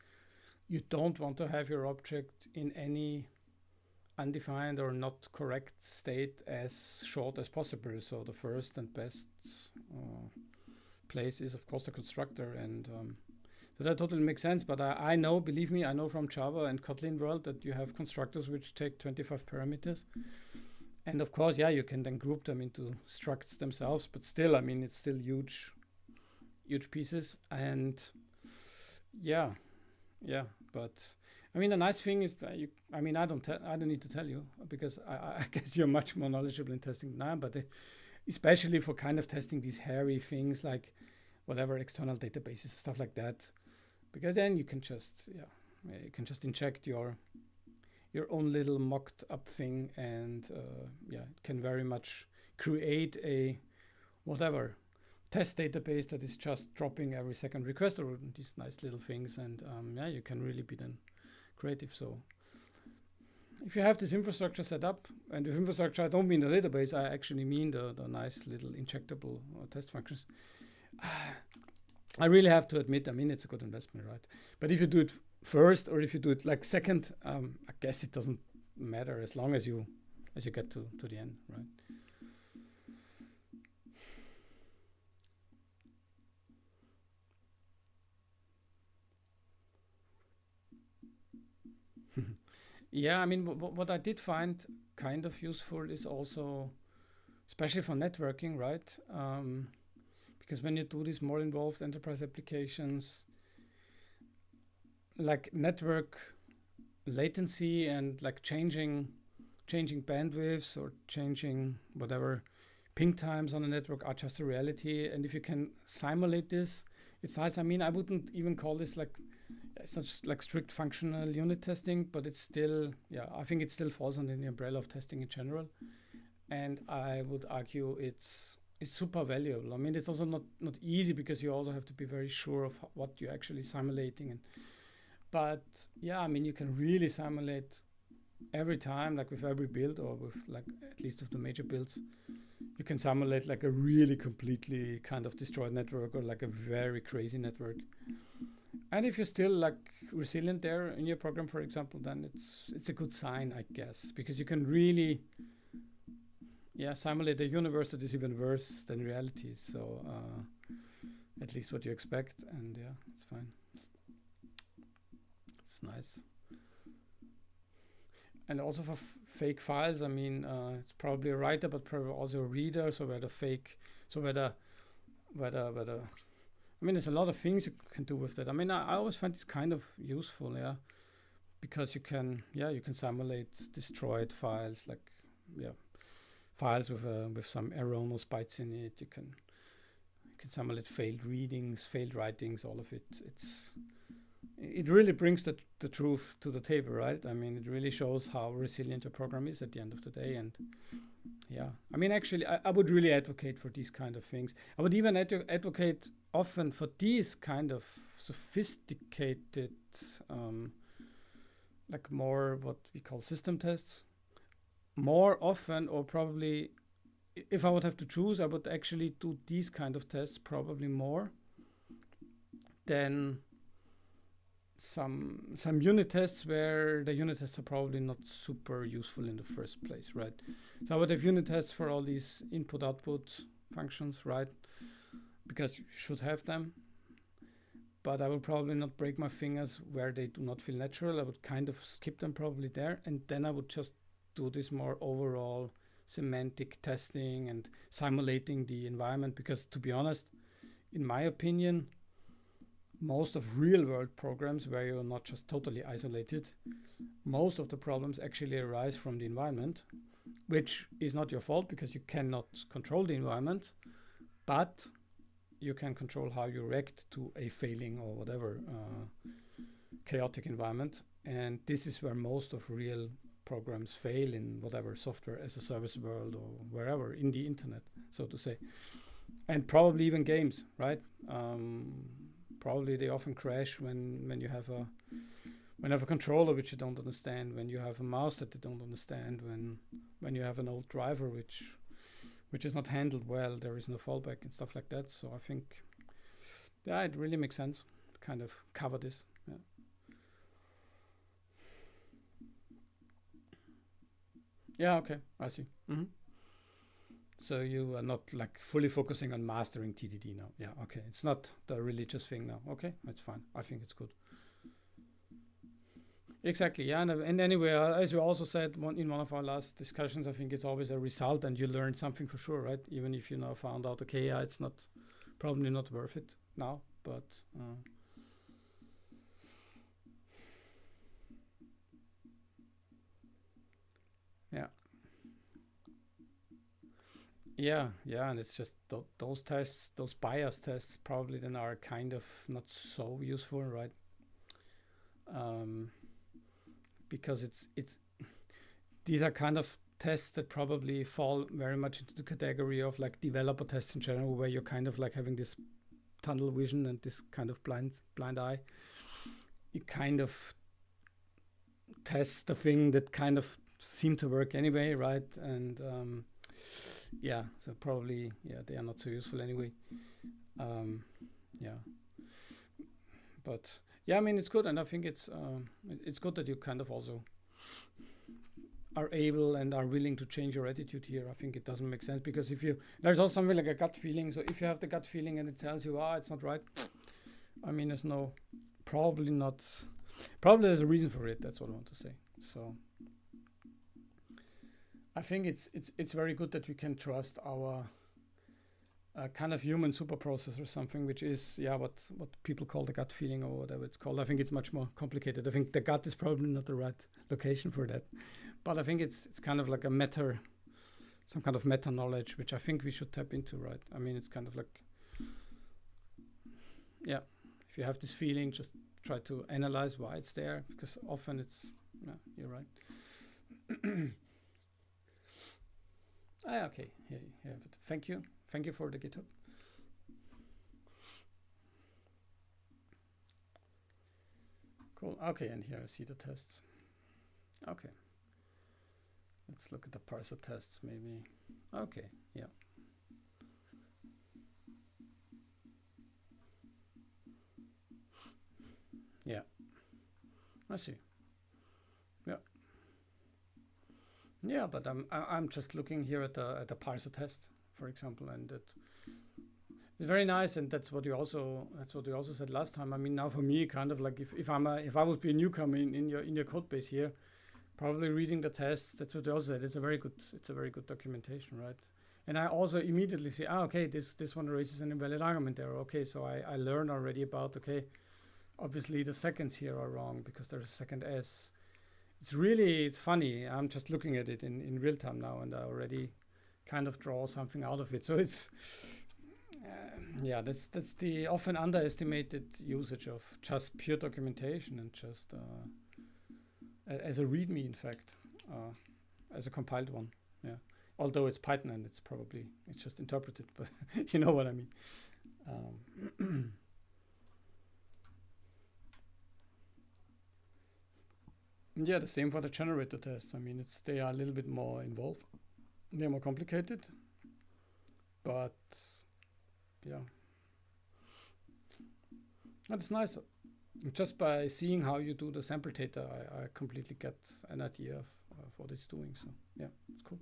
Speaker 1: you don't want to have your object in any undefined or not correct state as short as possible. So the first and best uh, place is, of course, the constructor. And so that totally makes sense. But I know, believe me, I know from Java and Kotlin world that you have constructors which take 25 parameters. And of course, yeah, you can then group them into structs themselves. But still, I mean, it's still huge, huge pieces. And yeah, yeah. But I mean, the nice thing is that I mean, I don't need to tell you because I guess you're much more knowledgeable in testing than I am. But especially for kind of testing these hairy things like whatever external databases, stuff like that, because then you can just you can just inject your own little mocked up thing, and yeah, it can very much create a whatever test database that is just dropping every second request or these nice little things, and yeah, you can really be then creative. So if you have this infrastructure set up, and with infrastructure I don't mean the database, I actually mean the nice little injectable test functions. I really have to admit, I mean, it's a good investment, right? But if you do it first or if you do it like second, I guess it doesn't matter as long as you get to the end, right? Yeah, I mean, what I did find kind of useful is also, especially for networking, right? Because when you do these more involved enterprise applications, like network latency and like changing bandwidths or changing whatever ping times on the network are just a reality. And if you can simulate this, it's nice. I mean, I wouldn't even call this like such like strict functional unit testing, but it's still, yeah, I think it still falls under the umbrella of testing in general. And I would argue it's super valuable. I mean, it's also not easy because you also have to be very sure of what you're actually simulating. And but yeah, I mean, you can really simulate every time, like with every build or with like at least of the major builds, you can simulate like a really completely kind of destroyed network or like a very crazy network. And if you're still like resilient there in your program, for example, then it's a good sign, I guess, because you can really, yeah, simulate a universe that is even worse than reality. So at least what you expect, and yeah, it's fine. It's nice. And also for fake files, I mean, it's probably a writer, but probably also a reader. So whether I mean, there's a lot of things you can do with that. I mean, I always find this kind of useful, yeah, because you can simulate destroyed files, like yeah, files with some erroneous bytes in it. You can simulate failed readings, failed writings, all of it. It really brings the truth to the table, right? I mean, it really shows how resilient your program is at the end of the day. And yeah, I mean, actually, I would really advocate for these kind of things. I would even advocate often for these kind of sophisticated, like more what we call system tests, more often, or probably if I would have to choose, I would actually do these kind of tests probably more than some unit tests where the unit tests are probably not super useful in the first place, right? So I would have unit tests for all these input-output functions, right? Because you should have them. But I will probably not break my fingers where they do not feel natural. I would kind of skip them probably there. And then I would just do this more overall semantic testing and simulating the environment. Because to be honest, in my opinion, most of real world programs where you're not just totally isolated, most of the problems actually arise from the environment, which is not your fault because you cannot control the environment, but you can control how you react to a failing or whatever chaotic environment. And this is where most of real programs fail, in whatever software as a service world or wherever in the internet, so to say. And probably even games, right? Probably they often crash when you have a controller which you don't understand, when you have a mouse that you don't understand, when you have an old driver which is not handled well, there is no fallback and stuff like that. So I think, yeah, it really makes sense to kind of cover this. Yeah. Yeah, okay, I see. So you are not like fully focusing on mastering TDD now. Yeah, okay. It's not the religious thing now. Okay, that's fine. I think it's good. Exactly. Yeah, and anyway, as we also said in one of our last discussions, I think it's always a result, and you learn something for sure, right? Even if you now found out, okay, yeah, it's not probably not worth it now, but yeah, yeah, and it's just those tests, those bias tests, probably then are kind of not so useful, right? Um, because it's these are kind of tests that probably fall very much into the category of like developer tests in general, where you're kind of like having this tunnel vision and this kind of blind eye. You kind of test the thing that kind of seem to work anyway, right? And yeah, so probably, yeah, they are not so useful anyway. Yeah, but yeah, I mean, it's good, and I think it's good that you kind of also are able and are willing to change your attitude here. I think it doesn't make sense, because if you, there's also something like a gut feeling. So if you have the gut feeling and it tells you, it's not right, I mean, there's no, probably not, probably there's a reason for it. That's what I want to say. So I think it's very good that we can trust our kind of human super process or something, which is, yeah, what people call the gut feeling or whatever it's called. I think it's much more complicated. I think the gut is probably not the right location for that, but I think it's kind of like some kind of meta knowledge, which I think we should tap into, right? I mean, it's kind of like, yeah, if you have this feeling, just try to analyze why it's there, because often it's, yeah, you're right. Okay, yeah, but thank you for the GitHub. Cool. Okay, and here I see the tests. Okay, let's look at the parser tests maybe. Okay, yeah. Yeah, I see. Yeah, yeah, but I'm just looking here at the parser test, for example, and it's very nice, and that's what you also said last time. I mean, now for me, kind of like if I would be a newcomer in your code base here, probably reading the tests, that's what you also said. It's a very good documentation, right? And I also immediately say, okay, this one raises an invalid argument there. Okay, so I learned already about, okay, obviously the seconds here are wrong because there's a second S. It's funny. I'm just looking at it in real time now, and I already kind of draw something out of it. So it's yeah, that's the often underestimated usage of just pure documentation and just as a README, in fact, as a compiled one. Yeah, although it's Python and it's just interpreted, but you know what I mean. Yeah, the same for the generator tests. I mean, they are a little bit more involved. They're more complicated, but yeah, that's nice. Just by seeing how you do the sample data, I completely get an idea of what it's doing. So yeah, it's cool.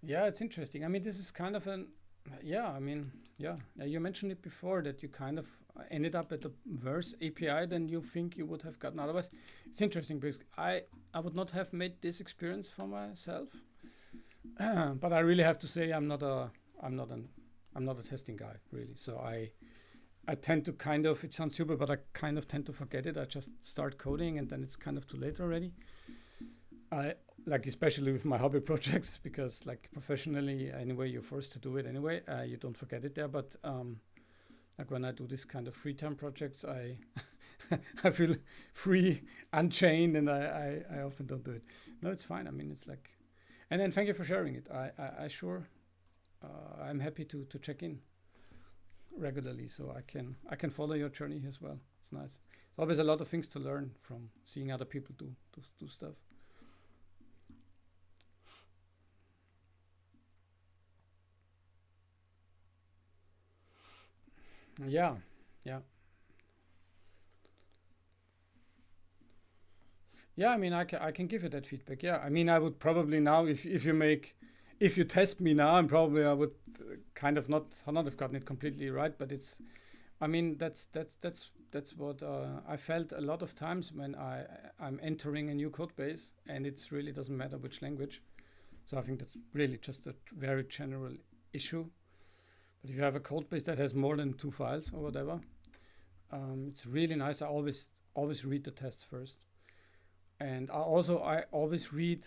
Speaker 1: Yeah, it's interesting. I mean, this is kind of an, yeah, I mean, yeah, you mentioned it before that you kind of ended up at the worse API than you think you would have gotten otherwise. It's interesting because I would not have made this experience for myself, but I really have to say I'm not an I'm not a testing guy really. So I tend to kind of, it sounds super, but I kind of tend to forget it. I just start coding and then it's kind of too late already. I like, especially with my hobby projects, because like professionally anyway, you're forced to do it anyway. You don't forget it there, but like when I do this kind of free time projects, I I feel free, unchained, and I often don't do it. No, it's fine. I mean, it's like, and then thank you for sharing it. I sure I'm happy to check in regularly, so I can follow your journey as well. It's nice. There's always a lot of things to learn from seeing other people do stuff. Yeah, yeah, yeah. I mean, I can give you that feedback. Yeah, I mean, I would probably now, if you make, if you test me now, and probably I would kind of not have gotten it completely right, but it's, I mean, that's what I felt a lot of times when I'm entering a new code base, and it's really doesn't matter which language. So I think that's really just a very general issue. But if you have a code base that has more than two files or whatever, it's really nice. I always read the tests first, and I always read,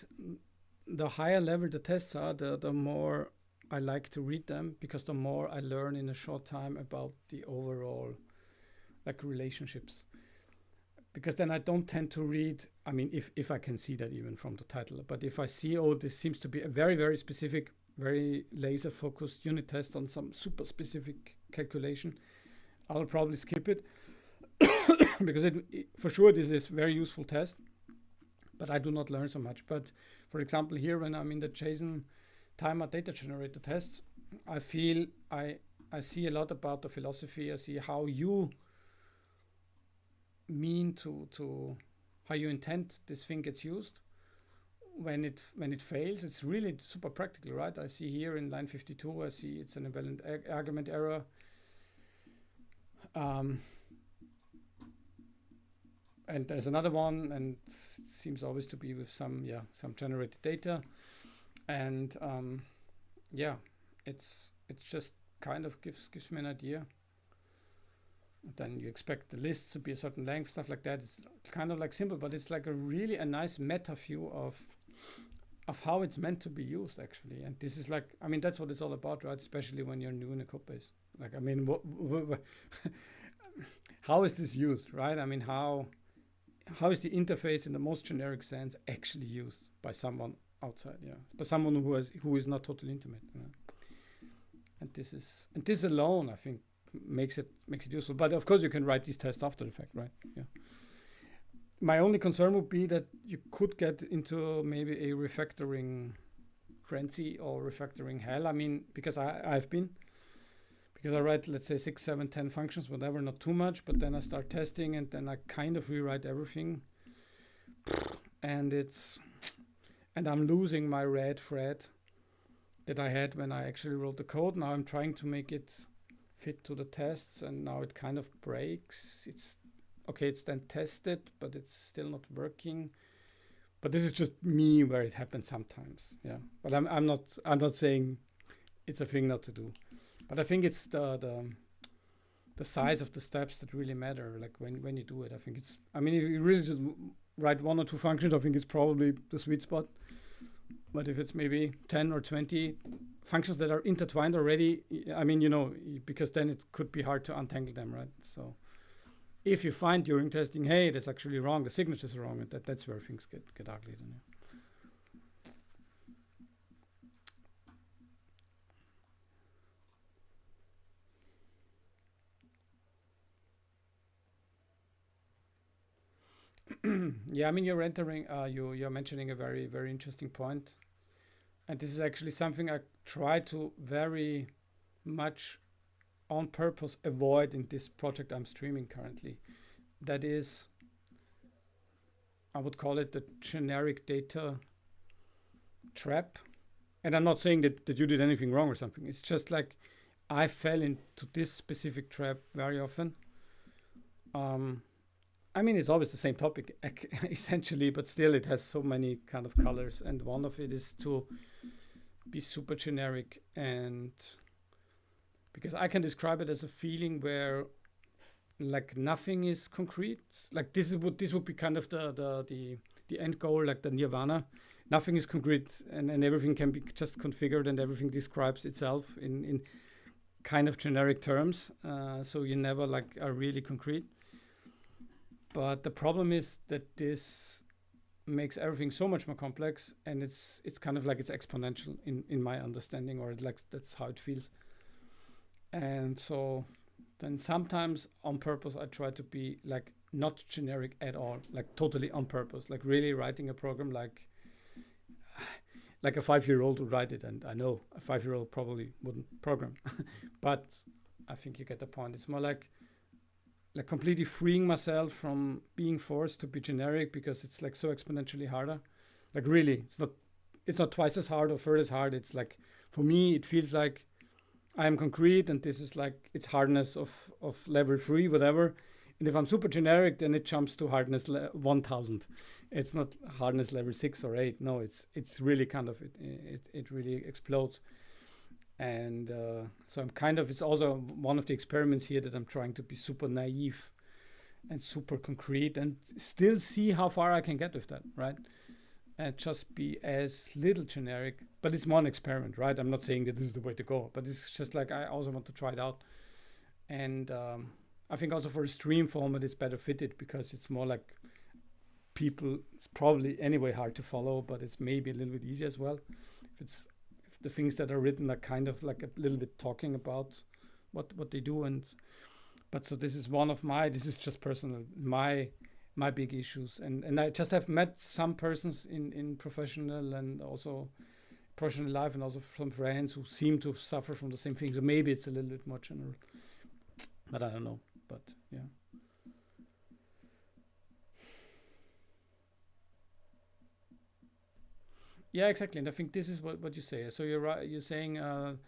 Speaker 1: the higher level the tests are, the more I like to read them, because the more I learn in a short time about the overall like relationships. Because then I don't tend to read. I mean, if I can see that even from the title, but if I see, oh, this seems to be a very specific, very laser focused unit test on some super specific calculation, I'll probably skip it because it for sure this is very useful test, but I do not learn so much. But for example, here when I'm in the JSON timer data generator tests, I feel I see a lot about the philosophy. I see how you mean to how you intend this thing gets used when it fails. It's really super practical, right? I see here in line 52, I see it's an invalid argument error. Um, and there's another one, and it seems always to be with some generated data, and yeah, it's just kind of gives me an idea. Then you expect the lists to be a certain length, stuff like that. It's kind of like simple, but it's like a really a nice meta view of how it's meant to be used actually. And this is like, I mean, that's what it's all about, right? Especially when you're new in a code base. Like, I mean, how is this used, right? I mean, how is the interface in the most generic sense actually used by someone outside? Yeah, by someone who is not totally intimate. You know? And this alone, I think, makes it useful. But of course, you can write these tests after the fact, right? Yeah. My only concern would be that you could get into maybe a refactoring frenzy or refactoring hell. I mean, because I've been, because I write, let's say 6, 7, 10 functions, whatever, not too much, but then I start testing and then I kind of rewrite everything, and I'm losing my red thread that I had when I actually wrote the code. Now I'm trying to make it fit to the tests, and now it kind of breaks. It's okay, it's then tested, but it's still not working. But this is just me where it happens sometimes. Yeah. But I'm not saying it's a thing not to do. But I think it's the size of the steps that really matter. Like when you do it, I think it's, I mean, if you really just write one or two functions, I think it's probably the sweet spot. But if it's maybe 10 or 20 functions that are intertwined already, I mean, because then it could be hard to untangle them, right? So if you find during testing, hey, that's actually wrong, the signatures are wrong, and that's where things get ugly then. Yeah. Yeah, I mean, you're mentioning a very interesting point, and this is actually something I try to very much on purpose avoid in this project I'm streaming currently. That is, I would call it the generic data trap. And I'm not saying that you did anything wrong or something. It's just like I fell into this specific trap very often. um, I mean, it's always the same topic essentially, but still it has so many kind of colors, and one of it is to be super generic, and because I can describe it as a feeling where like nothing is concrete. Like this would be kind of the end goal, like the nirvana. Nothing is concrete, and everything can be just configured, and everything describes itself in kind of generic terms. So you never like are really concrete. But the problem is that this makes everything so much more complex, and it's kind of like it's exponential in my understanding, or like that's how it feels. And so then sometimes on purpose I try to be like not generic at all, like totally on purpose, like really writing a program like a 5-year-old would write it, and I know a 5-year-old probably wouldn't program, but I think you get the point. It's more like completely freeing myself from being forced to be generic, because it's like so exponentially harder. Like really, it's not twice as hard or third as hard. It's like for me it feels like I am concrete, and this is like it's hardness of level 3 whatever. And if I'm super generic, then it jumps to hardness 1000. It's not hardness level 6 or 8. No, it's really kind of it really explodes. And so I'm kind of, it's also one of the experiments here that I'm trying to be super naive and super concrete, and still see how far I can get with that, right? And just be as little generic. But it's more an experiment, right? I'm not saying that this is the way to go, but it's just like I also want to try it out. And I think also for a stream format it's better fitted, because it's more like people, it's probably anyway hard to follow, but it's maybe a little bit easier as well. If the things that are written are kind of like a little bit talking about what they do. And but so this is this is just personal, my big issues. And I just have met some persons in professional and also personal life, and also some friends who seem to suffer from the same thing. So maybe it's a little bit more general, but I don't know. But yeah. Yeah, exactly. And I think this is what you say. So you're right. You're saying you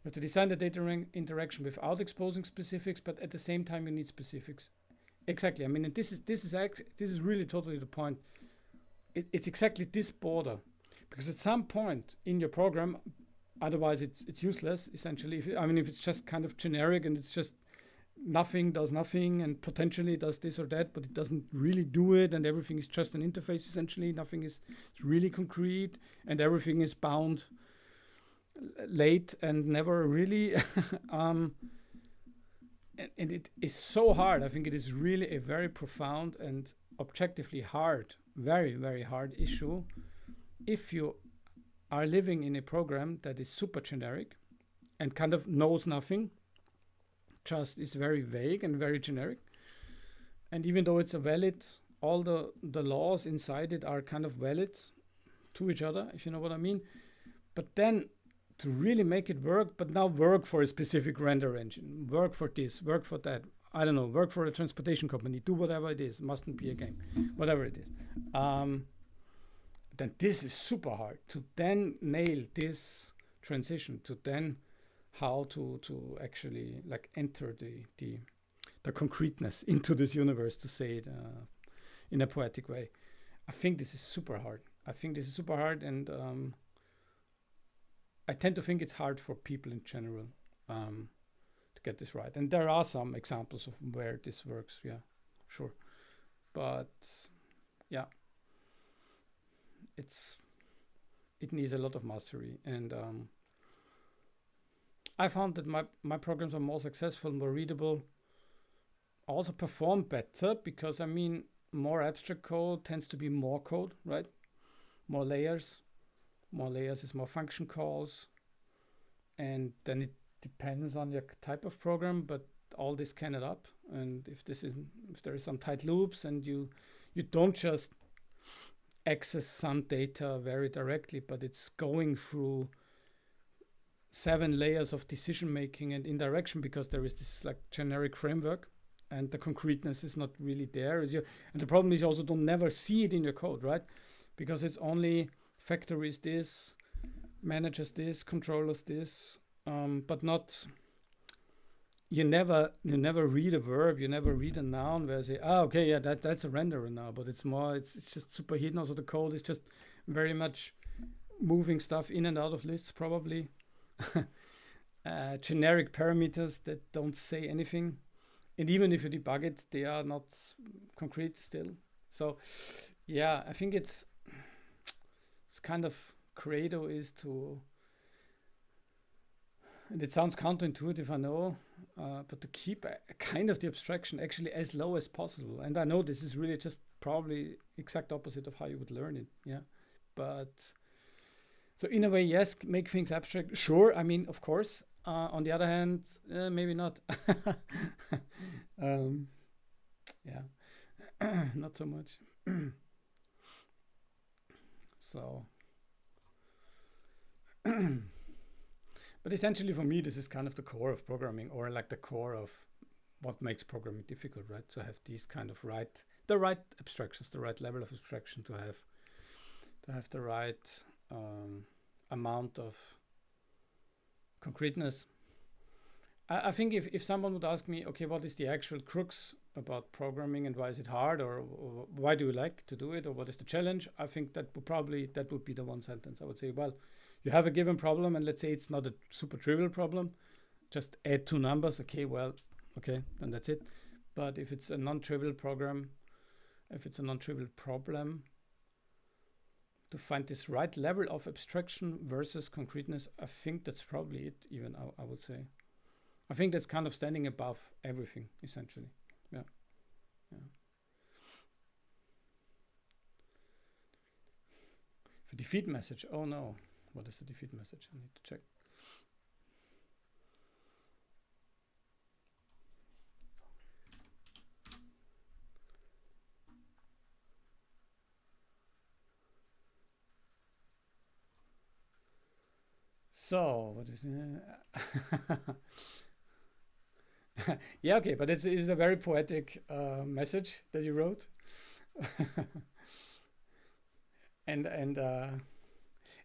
Speaker 1: have to design the data interaction without exposing specifics, but at the same time you need specifics. Exactly. I mean, and this is really totally the point. It's exactly this border, because at some point in your program, otherwise it's useless essentially. If it's just kind of generic, and it's just nothing does nothing, and potentially does this or that, but it doesn't really do it, and everything is just an interface essentially. Nothing is really concrete, and everything is bound late and never really. And it is so hard. I think it is really a very profound and objectively hard, very, very hard issue if you are living in a program that is super generic and kind of knows nothing, just is very vague and very generic. And even though it's a valid, all the laws inside it are kind of valid to each other, if you know what I mean. But then to really make it work, but now work for a specific render engine, work for this, work for that, I don't know, work for a transportation company, do whatever it is, mustn't be a game, whatever it is. Then this is super hard to then nail this transition, to then how to actually like enter the concreteness into this universe, to say it in a poetic way. I think this is super hard. And I tend to think it's hard for people in general to get this right. And there are some examples of where this works, yeah, sure. But yeah, it needs a lot of mastery. And I found that my programs are more successful, more readable, also perform better, because more abstract code tends to be more code, right? More layers. More layers is more function calls. And then it depends on your type of program, but all this can add up. And if there is some tight loops, and you don't just access some data very directly, but it's going through 7 layers of decision making and indirection, because there is this like generic framework, and the concreteness is not really there. And the problem is you also don't never see it in your code, right? Because it's only factories this, manages this, controllers this, but not you never read a verb, you never read a noun where I say, oh, okay, yeah, that's a renderer now, but it's just super hidden. Also, the code is just very much moving stuff in and out of lists, probably. Generic parameters that don't say anything, and even if you debug it, they are not concrete still. So, yeah, I think it's kind of credo is to, and it sounds counterintuitive, I know, but to keep kind of the abstraction actually as low as possible. And I know this is really just probably exact opposite of how you would learn it. Yeah, but so in a way, yes, make things abstract. Sure, I mean, of course. On the other hand, maybe not. um, yeah, not so much. So, but essentially for me, this is kind of the core of programming, or like the core of what makes programming difficult, right? To have these kind of the right abstractions, the right level of abstraction, to have the right amount of concreteness. I think if someone would ask me, okay, what is the actual crux about programming and why is it hard, or why do you like to do it, or what is the challenge, I think that would be the one sentence. I would say, well, you have a given problem, and let's say it's not a super trivial problem, just add two numbers. Okay, well, okay, then that's it. But if it's a non-trivial program, if it's a non-trivial problem, to find this right level of abstraction versus concreteness, I think that's probably it. Even I would say, I think that's kind of standing above everything essentially. Yeah, yeah. The defeat message. Oh no, what is the defeat message? I need to check. So what is yeah, okay, but it's a very poetic message that you wrote. And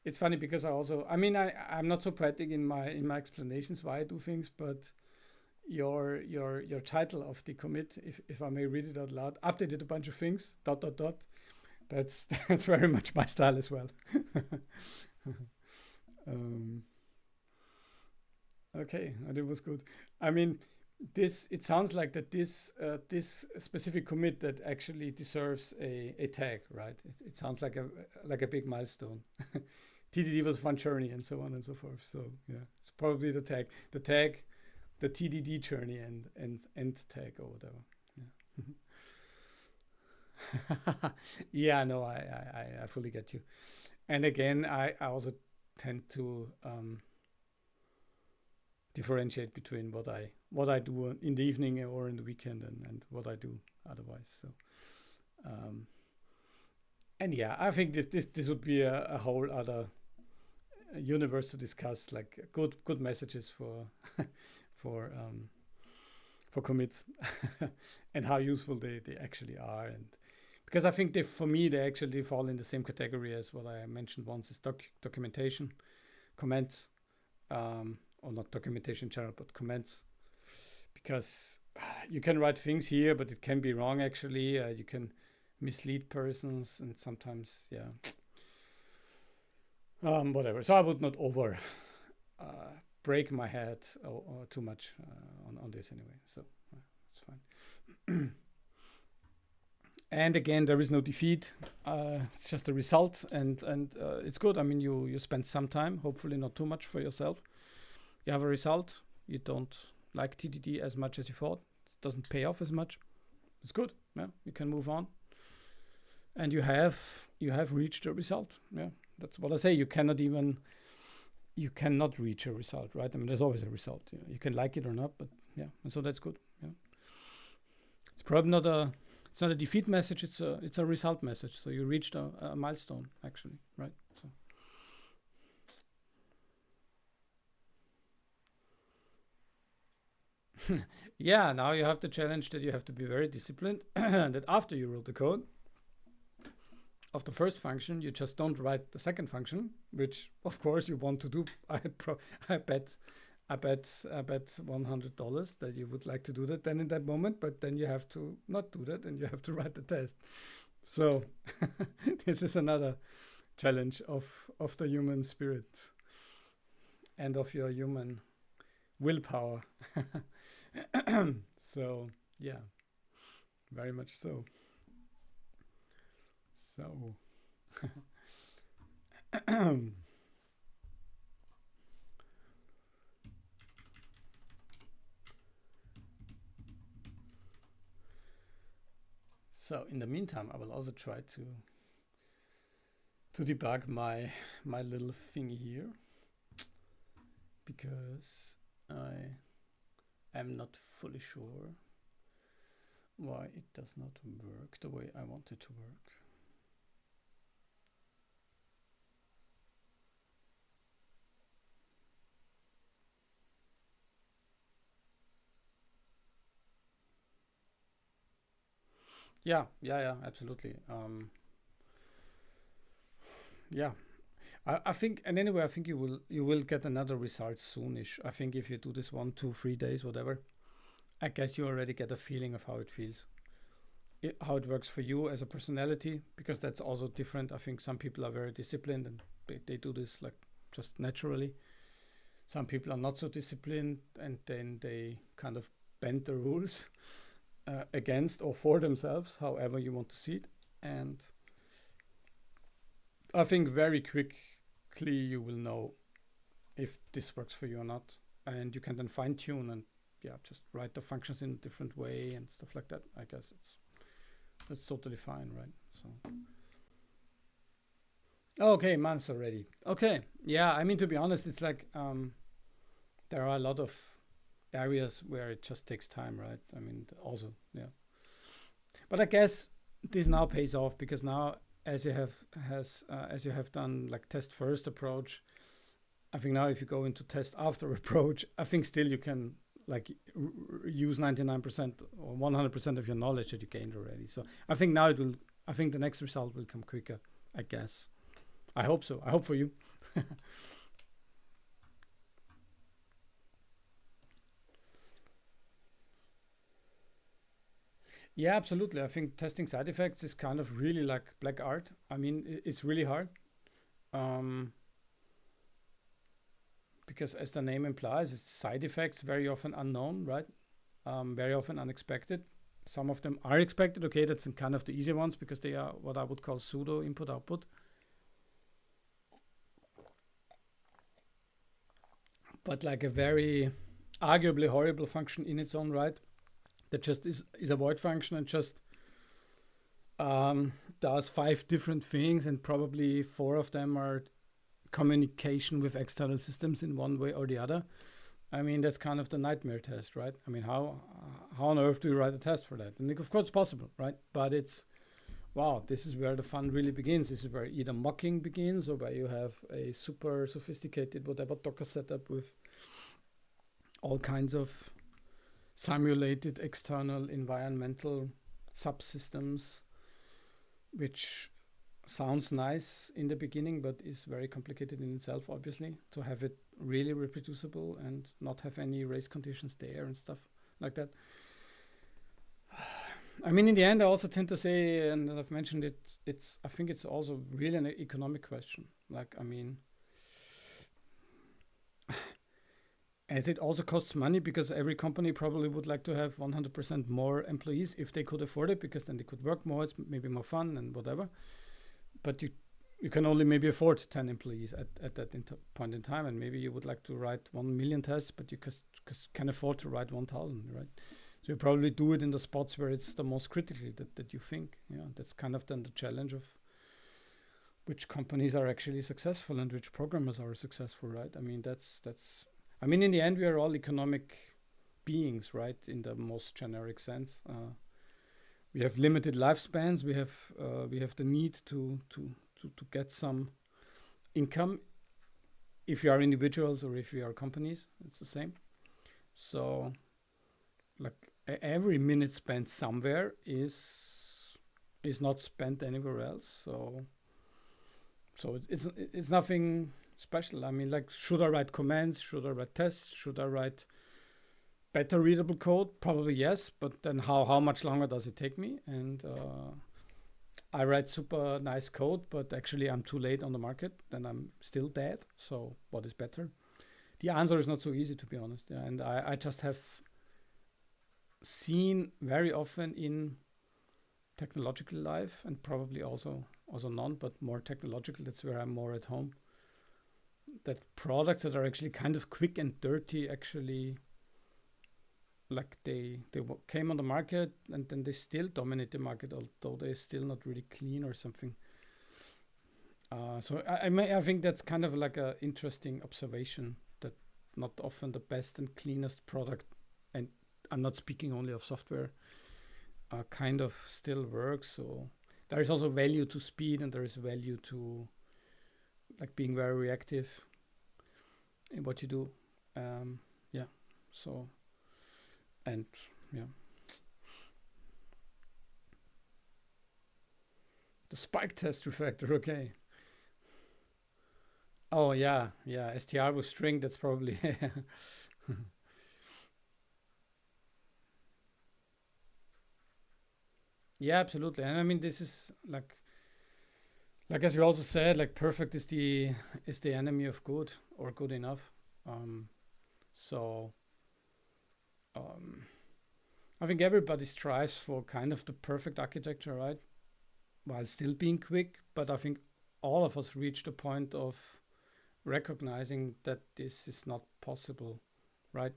Speaker 1: it's funny because I mean, I'm not so poetic in my explanations why I do things, but your title of the commit, if I may read it out loud, updated a bunch of things, dot dot dot. That's that's very much my style as well. um, okay, and it was good. I mean, this it sounds like that this specific commit that actually deserves a tag, right? It sounds like a big milestone. TDD was fun journey and so on and so forth. So yeah, it's probably the tag, the TDD journey and end tag or whatever. Yeah. Yeah, no, I fully get you. And again, I also tend to differentiate between what I do in the evening or in the weekend, and what I do otherwise. So um, and yeah, I think this would be a whole other universe to discuss, like good messages for for commits and how useful they actually are. And because I think for me they actually fall in the same category as what I mentioned once, is documentation, comments, or not documentation in general, but comments, because you can write things here, but it can be wrong actually. You can mislead persons, and sometimes, yeah, whatever. So I would not over break my head or too much on this anyway. So it's fine. And again, there is no defeat. It's just a result, and it's good. I mean, you spend some time, hopefully not too much, for yourself. You have a result. You don't like TDD as much as you thought. It doesn't pay off as much. It's good. Yeah, you can move on, and you have reached a result. Yeah, that's what I say. You cannot reach a result, right? I mean, there's always a result. You can like it or not, but yeah, and so that's good. Yeah, it's probably not a defeat message. It's a result message. So you reached a milestone, actually, right? So. Yeah, now you have the challenge that you have to be very disciplined. That after you wrote the code of the first function, you just don't write the second function, which of course you want to do. I bet I bet $100 that you would like to do that then in that moment, but then you have to not do that and you have to write the test. So this is another challenge of the human spirit and of your human willpower. So yeah, very much so. So so in the meantime, I will also try to debug my little thingy here because I am not fully sure why it does not work the way I want it to work. Yeah, absolutely. Yeah, I think, and anyway, I think you will get another result soonish. I think if you do this 1, 2, 3 days, whatever, I guess you already get a feeling of how it feels, how it works for you as a personality, because that's also different. I think some people are very disciplined and they do this like just naturally. Some people are not so disciplined and then they kind of bend the rules against or for themselves, however you want to see it. And I think very quickly you will know if this works for you or not. And you can then fine tune and yeah, just write the functions in a different way and stuff like that. I guess that's totally fine, right? So okay, months already. Okay, yeah. I mean, to be honest, it's like there are a lot of areas where it just takes time, right? I mean, also, yeah. But I guess this now pays off because now, as you have done like test first approach, I think now if you go into test after approach, I think still you can like use 99% or 100% of your knowledge that you gained already. So I think now it will. I think the next result will come quicker. I guess. I hope so. I hope for you. Yeah, absolutely. I think testing side effects is kind of really like black art. I mean, it's really hard um, because, as the name implies, it's side effects very often unknown, right? Very often unexpected. Some of them are expected. Okay, that's kind of the easy ones because they are what I would call pseudo input output. But like a very arguably horrible function in its own right that just is a void function and just does five different things, and probably four of them are communication with external systems in one way or the other. I mean, that's kind of the nightmare test, right? I mean, how on earth do you write a test for that? And of course, it's possible, right? But it's wow, this is where the fun really begins. This is where either mocking begins or where you have a super sophisticated whatever Docker setup with all kinds of simulated external environmental subsystems, which sounds nice in the beginning, but is very complicated in itself, obviously, to have it really reproducible and not have any race conditions there and stuff like that. I mean, in the end, I also tend to say, and I've mentioned it, I think it's also really an economic question. Like, I mean, as it also costs money because every company probably would like to have 100% more employees if they could afford it, because then they could work more, it's maybe more fun and whatever. But you can only maybe afford 10 employees at that point in time, and maybe you would like to write 1 million tests, but you can afford to write 1,000, right? So you probably do it in the spots where it's the most critically that you think. Yeah, that's kind of then the challenge of which companies are actually successful and which programmers are successful, right? I mean, that's I mean, in the end, we are all economic beings, right? In the most generic sense, we have limited lifespans. We have the need to get some income. If you are individuals or if you are companies, it's the same. So, like every minute spent somewhere is not spent anywhere else. So it's nothing special. I mean, like, should I write commands? Should I write tests? Should I write better readable code? Probably yes, but then how much longer does it take me? And I write super nice code, but actually I'm too late on the market, then I'm still dead. So what is better? The answer is not so easy, to be honest. Yeah, and I just have seen very often in technological life, and probably also non, but more technological, that's where I'm more at home, that products that are actually kind of quick and dirty, actually, like they came on the market and then they still dominate the market, although they're still not really clean or something. So I think that's kind of like a interesting observation, that not often the best and cleanest product, and I'm not speaking only of software, kind of still works. So there is also value to speed, and there is value to like being very reactive in what you do. Yeah. So, and yeah, the spike test refactor. Okay. Oh yeah. STR with string. That's probably yeah, absolutely. And I mean, this is like as we also said, like perfect is the enemy of good, or good enough. Um, so um, I think everybody strives for kind of the perfect architecture, right? While still being quick. But I think all of us reached a point of recognizing that this is not possible, right?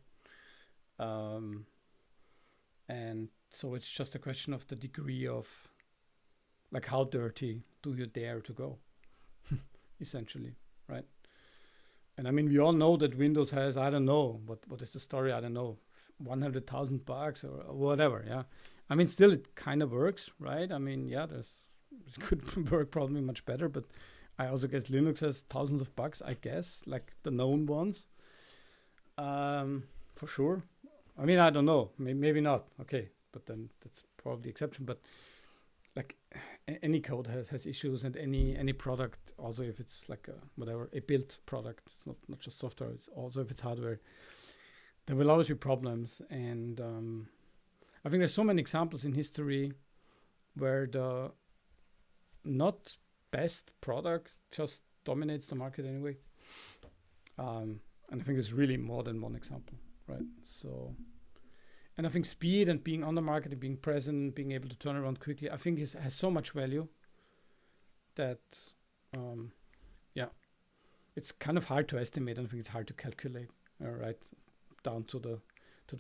Speaker 1: Um, and so it's just a question of the degree of, like, how dirty do you dare to go, essentially, right? And I mean, we all know that Windows has, I don't know, what is the story? I don't know, 100,000 bugs or whatever. Yeah. I mean, still, it kind of works, right? I mean, yeah, it could work probably much better, but I also guess Linux has thousands of bugs, I guess, like the known ones, for sure. I mean, I don't know, maybe not. Okay, but then that's probably the exception. But like any code has issues, and any product, also if it's like whatever, a built product, it's not just software, it's also if it's hardware, there will always be problems. And I think there's so many examples in history where the not best product just dominates the market anyway. And I think there's really more than one example, right? So, and I think speed and being on the market and being present, being able to turn around quickly, I think has so much value that, yeah, it's kind of hard to estimate. I think it's hard to calculate, right, down to the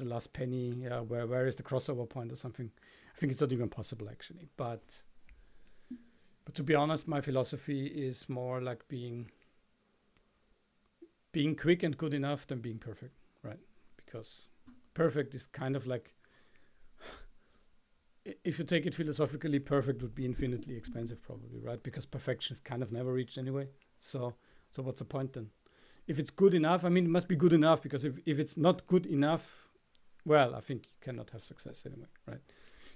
Speaker 1: last penny. Yeah, where is the crossover point or something? I think it's not even possible, actually. But to be honest, my philosophy is more like being quick and good enough than being perfect, right? Because perfect is kind of like, if you take it philosophically, perfect would be infinitely expensive, probably, right? Because perfection is kind of never reached anyway. So what's the point then? If it's good enough, I mean, it must be good enough, because if it's not good enough, well, I think you cannot have success anyway, right?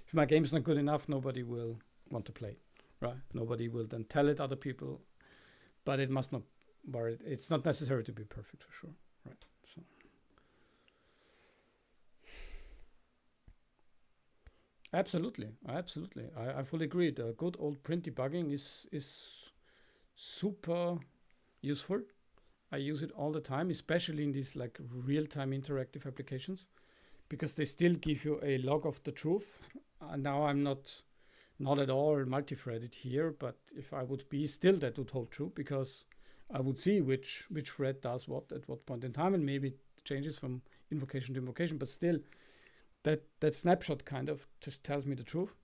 Speaker 1: If my game's not good enough, nobody will want to play, right? Nobody will then tell it other people, but it must not, or it's not necessary to be perfect, for sure, right? So absolutely, I fully agree. The good old print debugging is super useful. I use it all the time, especially in these like real-time interactive applications, because they still give you a log of the truth. Now I'm not at all multi-threaded here, but if I would be, still that would hold true, because I would see which thread does what at what point in time, and maybe it changes from invocation to invocation, but still that snapshot kind of just tells me the truth.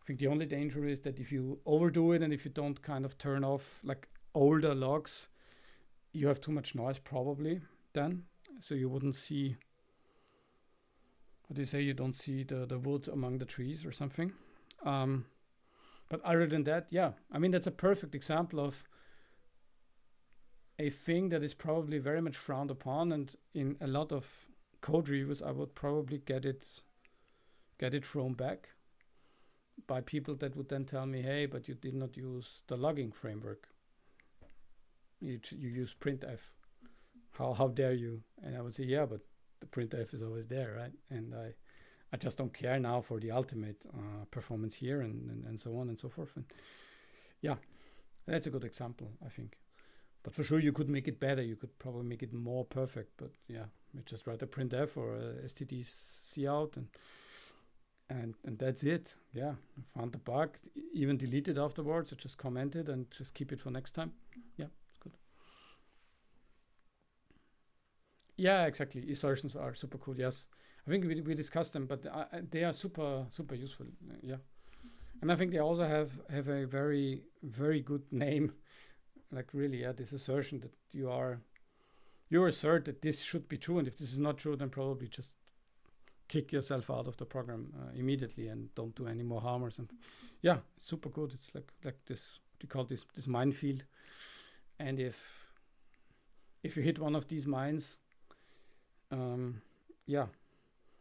Speaker 1: I think the only danger is that if you overdo it and if you don't kind of turn off like older logs, you have too much noise probably then. So you wouldn't see, what do you say, you don't see the wood among the trees or something. But other than that, yeah, I mean, that's a perfect example of a thing that is probably very much frowned upon. And in a lot of code reviews, I would probably get it thrown back by people that would then tell me, hey, but you did not use the logging framework. You use printf. How dare you? And I would say, yeah, but the printf is always there, right? And I just don't care now for the ultimate performance here and so on and so forth. And yeah, that's a good example, I think. But for sure, you could make it better. You could probably make it more perfect. But yeah, we just write a printf or a std cout and that's it. Yeah, found the bug, even delete it afterwards, or just comment it and just keep it for next time. Yeah, it's good. Yeah, exactly. Assertions are super cool. Yes, I think we discussed them, but they are super useful. Yeah, and I think they also have a very good name. Like really, yeah, this assertion that you assert that this should be true, and if this is not true, then probably just kick yourself out of the program immediately and don't do any more harm or something. Yeah, it's super good. It's like this. What do you call this minefield? And if you hit one of these mines, yeah,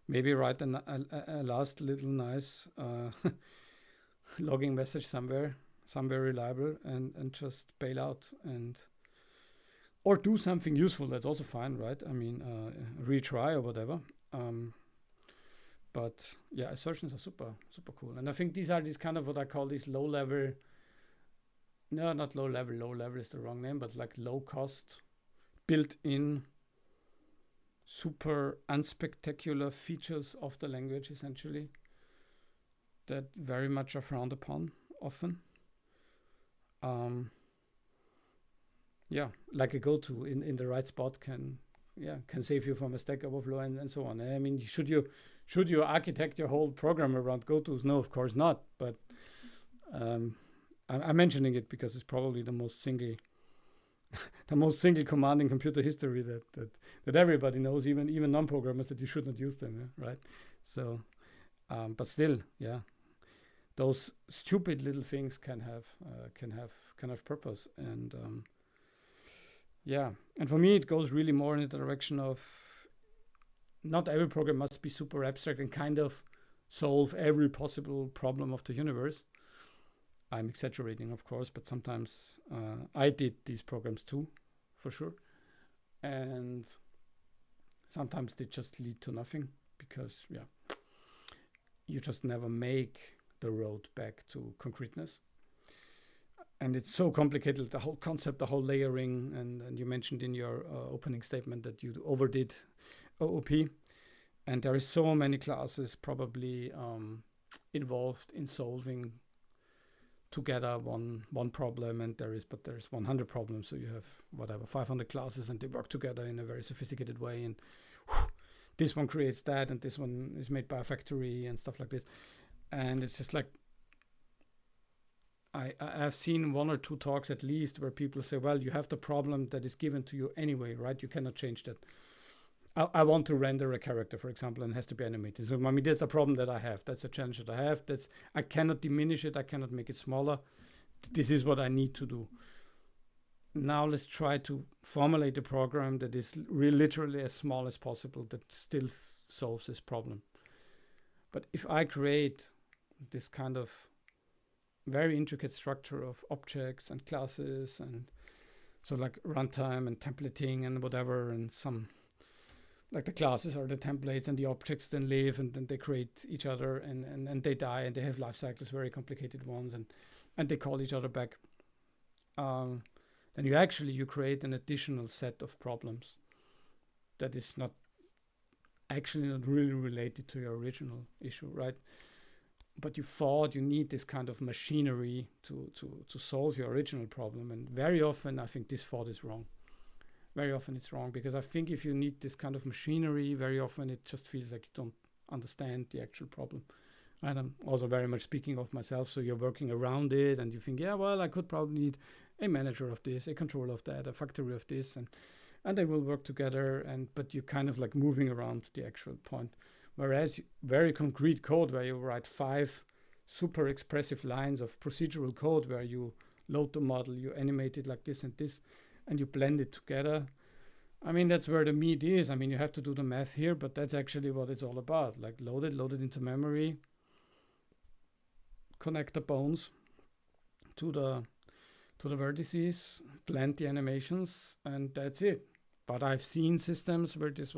Speaker 1: maybe write a last little nice logging message somewhere reliable, and just bail out, and or do something useful. That's also fine, right? I mean, retry or whatever. But yeah, assertions are super cool, and I think these are these kind of what I call these low level. No, not low level. Low level is the wrong name, but like low cost, built in, super unspectacular features of the language, essentially, that very much are frowned upon often. Yeah, like a go-to in the right spot can save you from a Stack Overflow and so on. I mean, should you architect your whole program around go-tos? No, of course not. But I'm mentioning it because it's probably the most single command in computer history that everybody knows, even non-programmers, that you should not use them, right? So, but still, yeah, those stupid little things can have purpose, and yeah, and for me it goes really more in the direction of not every program must be super abstract and kind of solve every possible problem of the universe. I'm exaggerating, of course, but sometimes I did these programs too, for sure, and sometimes they just lead to nothing because you just never make the road back to concreteness. And it's so complicated, the whole concept, the whole layering, and you mentioned in your opening statement that you overdid OOP, and there is so many classes probably involved in solving together one problem, and there's 100 problems, so you have whatever 500 classes, and they work together in a very sophisticated way, and this one creates that, and this one is made by a factory and stuff like this. And it's just like I've seen one or two talks at least where people say, well, you have the problem that is given to you anyway, right? You cannot change that. I want to render a character, for example, and it has to be animated. So I mean, that's a problem that I have. That's a challenge that I have. I cannot diminish it. I cannot make it smaller. This is what I need to do. Now let's try to formulate a program that is literally as small as possible that still solves this problem. But if I create this kind of very intricate structure of objects and classes, and so like runtime and templating and whatever, and some like the classes are the templates and the objects then live and then they create each other and they die and they have life cycles, very complicated ones, and they call each other back. Then you create an additional set of problems that is not actually not really related to your original issue, right? But you thought you need this kind of machinery to solve your original problem, and very often I think this thought is wrong. Very often it's wrong, because I think if you need this kind of machinery, very often it just feels like you don't understand the actual problem. And I'm also very much speaking of myself, so you're working around it and you think, yeah, well, I could probably need a manager of this, a controller of that, a factory of this, and they will work together, but you're kind of like moving around the actual point. Whereas very concrete code where you write 5 super expressive lines of procedural code where you load the model, you animate it like this, and you blend it together. I mean, that's where the meat is. I mean, you have to do the math here, but that's actually what it's all about. Like load it into memory, connect the bones to to the vertices, blend the animations, and that's it. But I've seen systems where this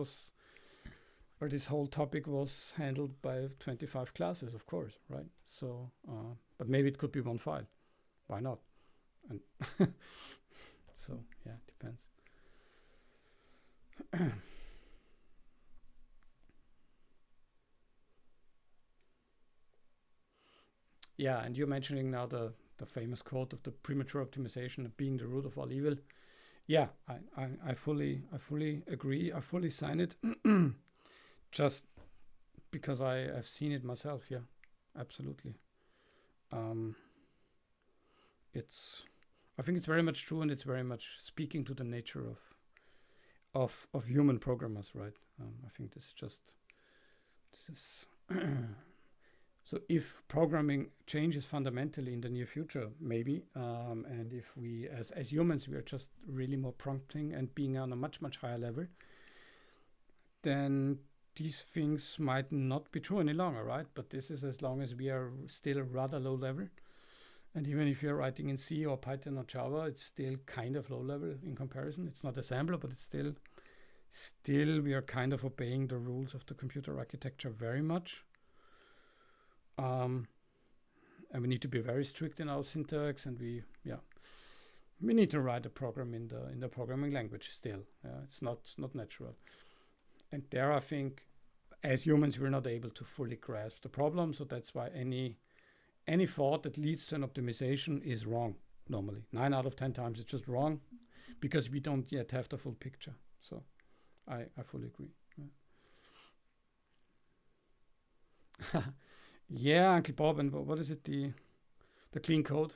Speaker 1: whole topic was handled by 25 classes, of course, right? So, but maybe it could be one file. Why not? And so, yeah, it depends. Yeah, and you're mentioning now the famous quote of the premature optimization being the root of all evil. Yeah, I fully agree. I fully sign it. Just because I've seen it myself. Yeah, absolutely. It's I think it's very much true, and it's very much speaking to the nature of human programmers, right? I think this is so if programming changes fundamentally in the near future, maybe, and if we as humans we are just really more prompting and being on a much higher level, then these things might not be true any longer, right? But this is as long as we are still rather low level. And even if you're writing in C or Python or Java, it's still kind of low level in comparison. It's not assembler, but it's still we are kind of obeying the rules of the computer architecture very much. And we need to be very strict in our syntax, and we need to write a program in the programming language still. It's not natural. And there, I think, as humans, we're not able to fully grasp the problem. So that's why any thought that leads to an optimization is wrong normally. 9 out of 10 times it's just wrong because we don't yet have the full picture. So I fully agree. Yeah. Yeah, Uncle Bob, and what is it? The clean code.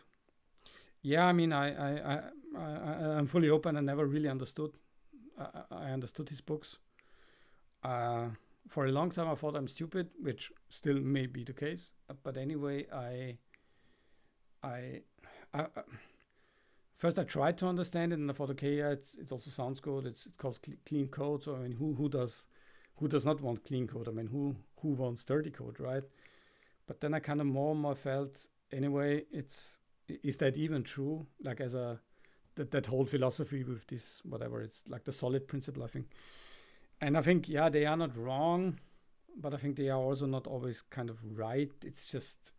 Speaker 1: Yeah, I mean, I'm fully open. I never really understood. I understood his books. For a long time, I thought I'm stupid, which still may be the case. But anyway, I first I tried to understand it, and I thought, okay, yeah, it also sounds good. It's called clean code. So I mean, who does not want clean code? I mean, who wants dirty code, right? But then I kind of more and more felt, anyway, is that even true? Like as that whole philosophy with this, whatever, it's like the solid principle, I think. And I think, yeah, they are not wrong, but I think they are also not always kind of right. It's just,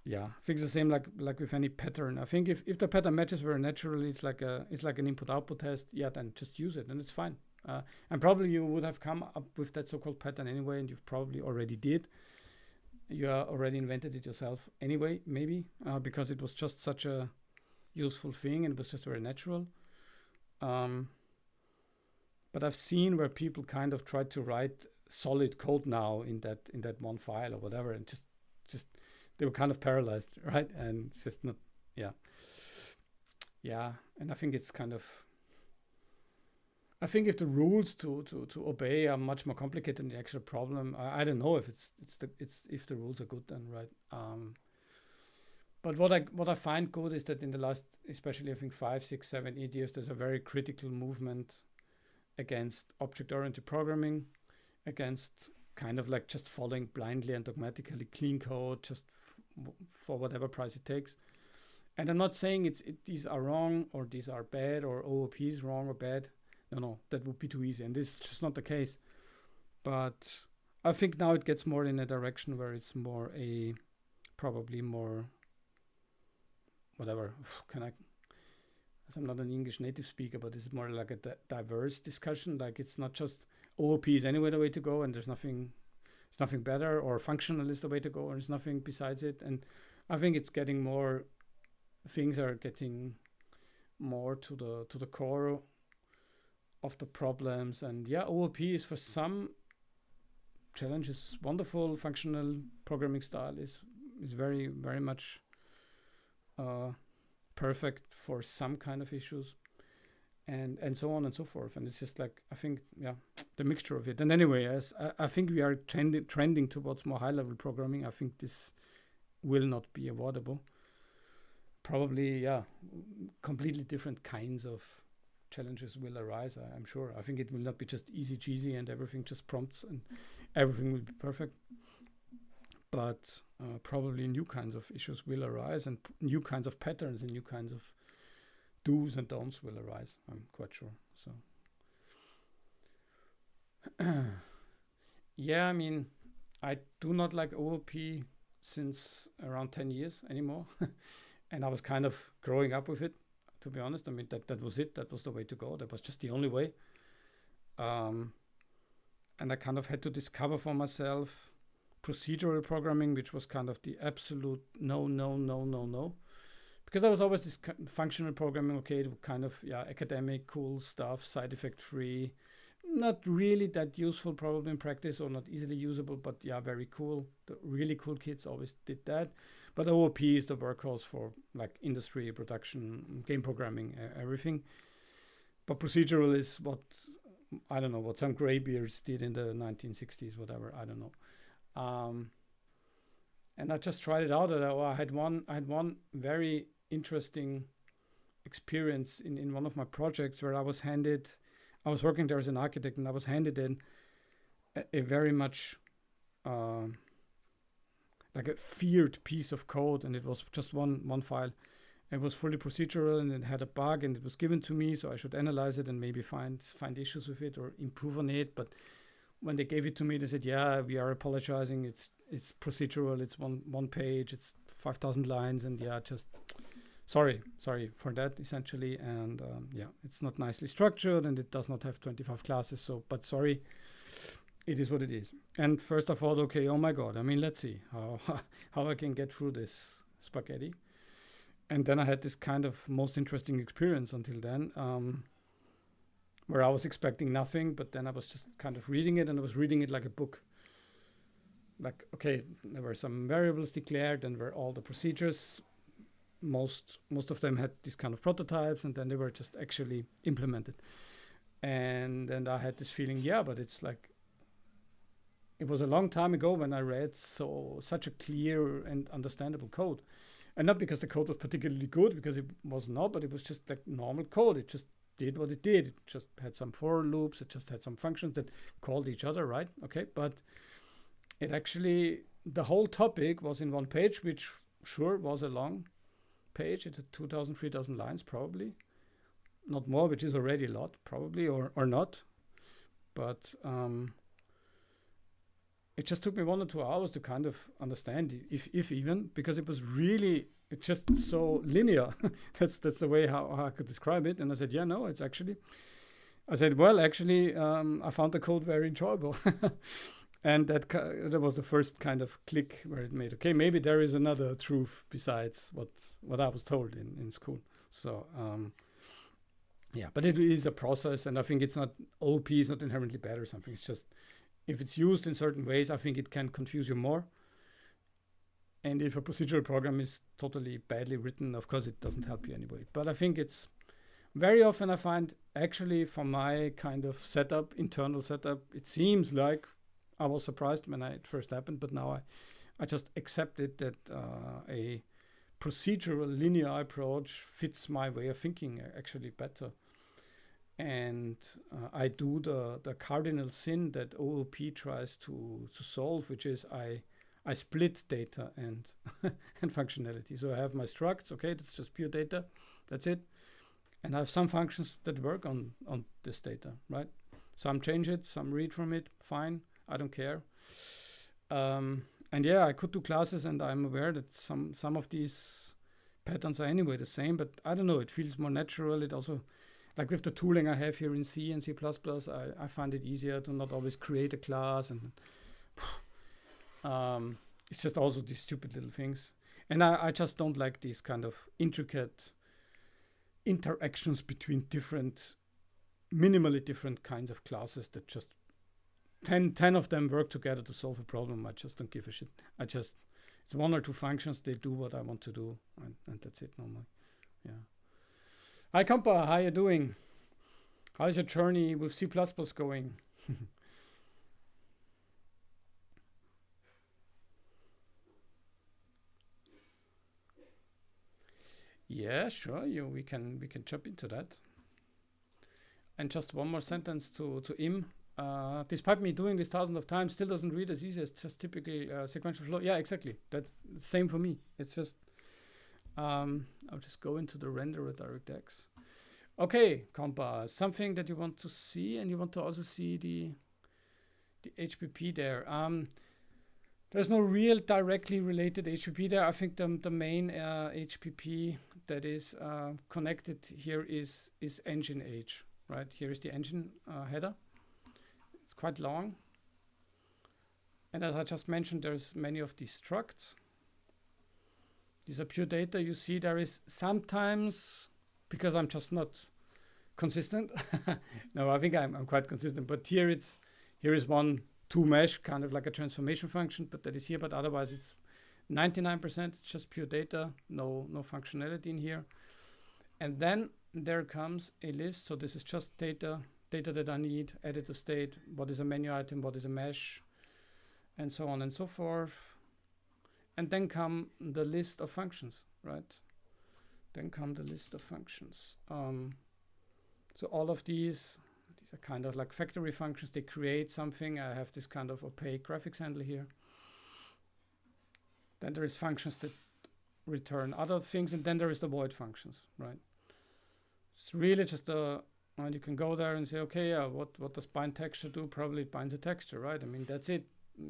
Speaker 1: yeah, I think it's the same like with any pattern. I think if the pattern matches very naturally, it's like an input-output test. Yeah, then just use it, and it's fine. And probably you would have come up with that so-called pattern anyway, and you've probably already did. You already invented it yourself anyway, maybe, because it was just such a useful thing and it was just very natural. But I've seen where people kind of try to write solid code now in that one file or whatever, and just they were kind of paralyzed, right? And it's just not, yeah. And I think it's kind of, I think if the rules to obey are much more complicated than the actual problem, I don't know if it's if the rules are good then, right? But what I find good is that in the last, especially I think 5, 6, 7, 8 years, there's a very critical movement against object-oriented programming, against kind of like just following blindly and dogmatically clean code just for whatever price it takes. And I'm not saying these are wrong or these are bad or OOP is wrong or bad. No, that would be too easy, and this is just not the case. But I think now it gets more in a direction where it's more probably more, whatever, as I'm not an English native speaker, but it's more like a diverse discussion. Like it's not just OOP is anyway the way to go, and it's nothing better, or functional is the way to go, or there's nothing besides it. And I think it's getting more, things are getting more to the core of the problems. And yeah, OOP is for some challenges wonderful. Functional programming style is very, very much perfect for some kind of issues, and so on and so forth. And it's just like, I think, yeah, the mixture of it. And anyway, as I think we are trending towards more high level programming, I think this will not be avoidable. Probably, yeah, completely different kinds of challenges will arise, I'm sure. I think it will not be just easy cheesy and everything just prompts and everything will be perfect. but probably new kinds of issues will arise, and new kinds of patterns and new kinds of do's and don'ts will arise. I'm quite sure. So, yeah, I mean, I do not like OOP since around 10 years anymore. And I was kind of growing up with it, to be honest. I mean, that was it. That was the way to go. That was just the only way. And I kind of had to discover for myself procedural programming, which was kind of the absolute no. Because there was always this functional programming, okay, kind of, yeah, academic, cool stuff, side effect free, not really that useful probably in practice, or not easily usable, but yeah, very cool. The really cool kids always did that. But OOP is the workhorse for like industry, production, game programming, everything. But procedural is what, I don't know, what some graybeards did in the 1960s, whatever, I don't know. And I just tried it out. I had one very interesting experience in one of my projects where I was working there as an architect, and I was handed in a very much like a feared piece of code, and it was just one file. It was fully procedural, and it had a bug, and it was given to me, so I should analyze it and maybe find issues with it or improve on it. But when they gave it to me, they said, "Yeah, we are apologizing. It's procedural. It's one page. It's 5,000 lines, and yeah, just sorry for that, essentially. And yeah, it's not nicely structured, and it does not have 25 classes. So, but sorry, it is what it is." And first I thought, okay, oh my God, I mean, let's see how I can get through this spaghetti. And then I had this kind of most interesting experience until then, where I was expecting nothing, but then I was just kind of reading it, and I was reading it like a book. Like, okay, there were some variables declared, and were all the procedures. Most of them had these kind of prototypes, and then they were just actually implemented. And then I had this feeling, yeah, but it's like, it was a long time ago when I read such a clear and understandable code. And not because the code was particularly good, because it was not, but it was just like normal code. It just did what it did. It just had some for loops. It just had some functions that called each other, right? Okay, but it actually, the whole topic was in one page, which sure was a long page. It had 2,000, 3,000 lines probably. Not more, which is already a lot, probably, or not. But it just took me 1 or 2 hours to kind of understand, if even, because it was really, it's just so linear. that's the way how I could describe it. And I said, yeah, no, it's actually, I said, well, actually, I found the code very enjoyable. And that was the first kind of click where it made, okay, maybe there is another truth besides what I was told in school. So, yeah, but it is a process, and I think it's not, OP is not inherently bad or something. It's just, if it's used in certain ways, I think it can confuse you more. And if a procedural program is totally badly written, of course, it doesn't help you anyway. But I think it's very often, I find, actually, for my kind of setup, internal setup, it seems like, I was surprised when it first happened, but now I just accepted that a procedural linear approach fits my way of thinking actually better. And I do the cardinal sin that OOP tries to solve, which is I split data and and functionality. So I have my structs, okay, that's just pure data, that's it. And I have some functions that work on this data, right? Some change it, some read from it, fine, I don't care. And yeah, I could do classes, and I'm aware that some of these patterns are anyway the same, but I don't know, it feels more natural. It also, like with the tooling I have here in C and C++, I find it easier to not always create a class, and it's just also these stupid little things. And I just don't like these kind of intricate interactions between minimally different kinds of classes that just 10 of them work together to solve a problem. I just don't give a shit. It's 1 or 2 functions, they do what I want to do, and that's it normally. Yeah. Hi Kampa, how you doing? How's your journey with C++ going? Yeah, sure. We can jump into that. And just one more sentence to Im. despite me doing this thousands of times, still doesn't read as easy as just typical sequential flow. Yeah, exactly. That's the same for me. It's just, I'll just go into the renderer DirectX. Okay, compa, something that you want to see, and you want to also see the HPP there. There's no real directly related HPP there. I think the main HPP that is connected here is engine H, right? Here is the engine header. It's quite long. And as I just mentioned, there's many of these structs. These are pure data. You see there is sometimes, because I'm just not consistent. No, I think I'm quite consistent, but here is one to mesh, kind of like a transformation function, but that is here, but otherwise it's 99%, it's just pure data, no functionality in here. And then there comes a list. So this is just data that I need, editor state, what is a menu item, what is a mesh, and so on and so forth. And then come the list of functions, right? Then come the list of functions. So all of these are kind of like factory functions. They create something. I have this kind of opaque graphics handle here. Then there is functions that return other things, and then there is the void functions, right? It's really just you can go there and say, okay, what does bind texture do? Probably it binds a texture, right? I mean, that's it.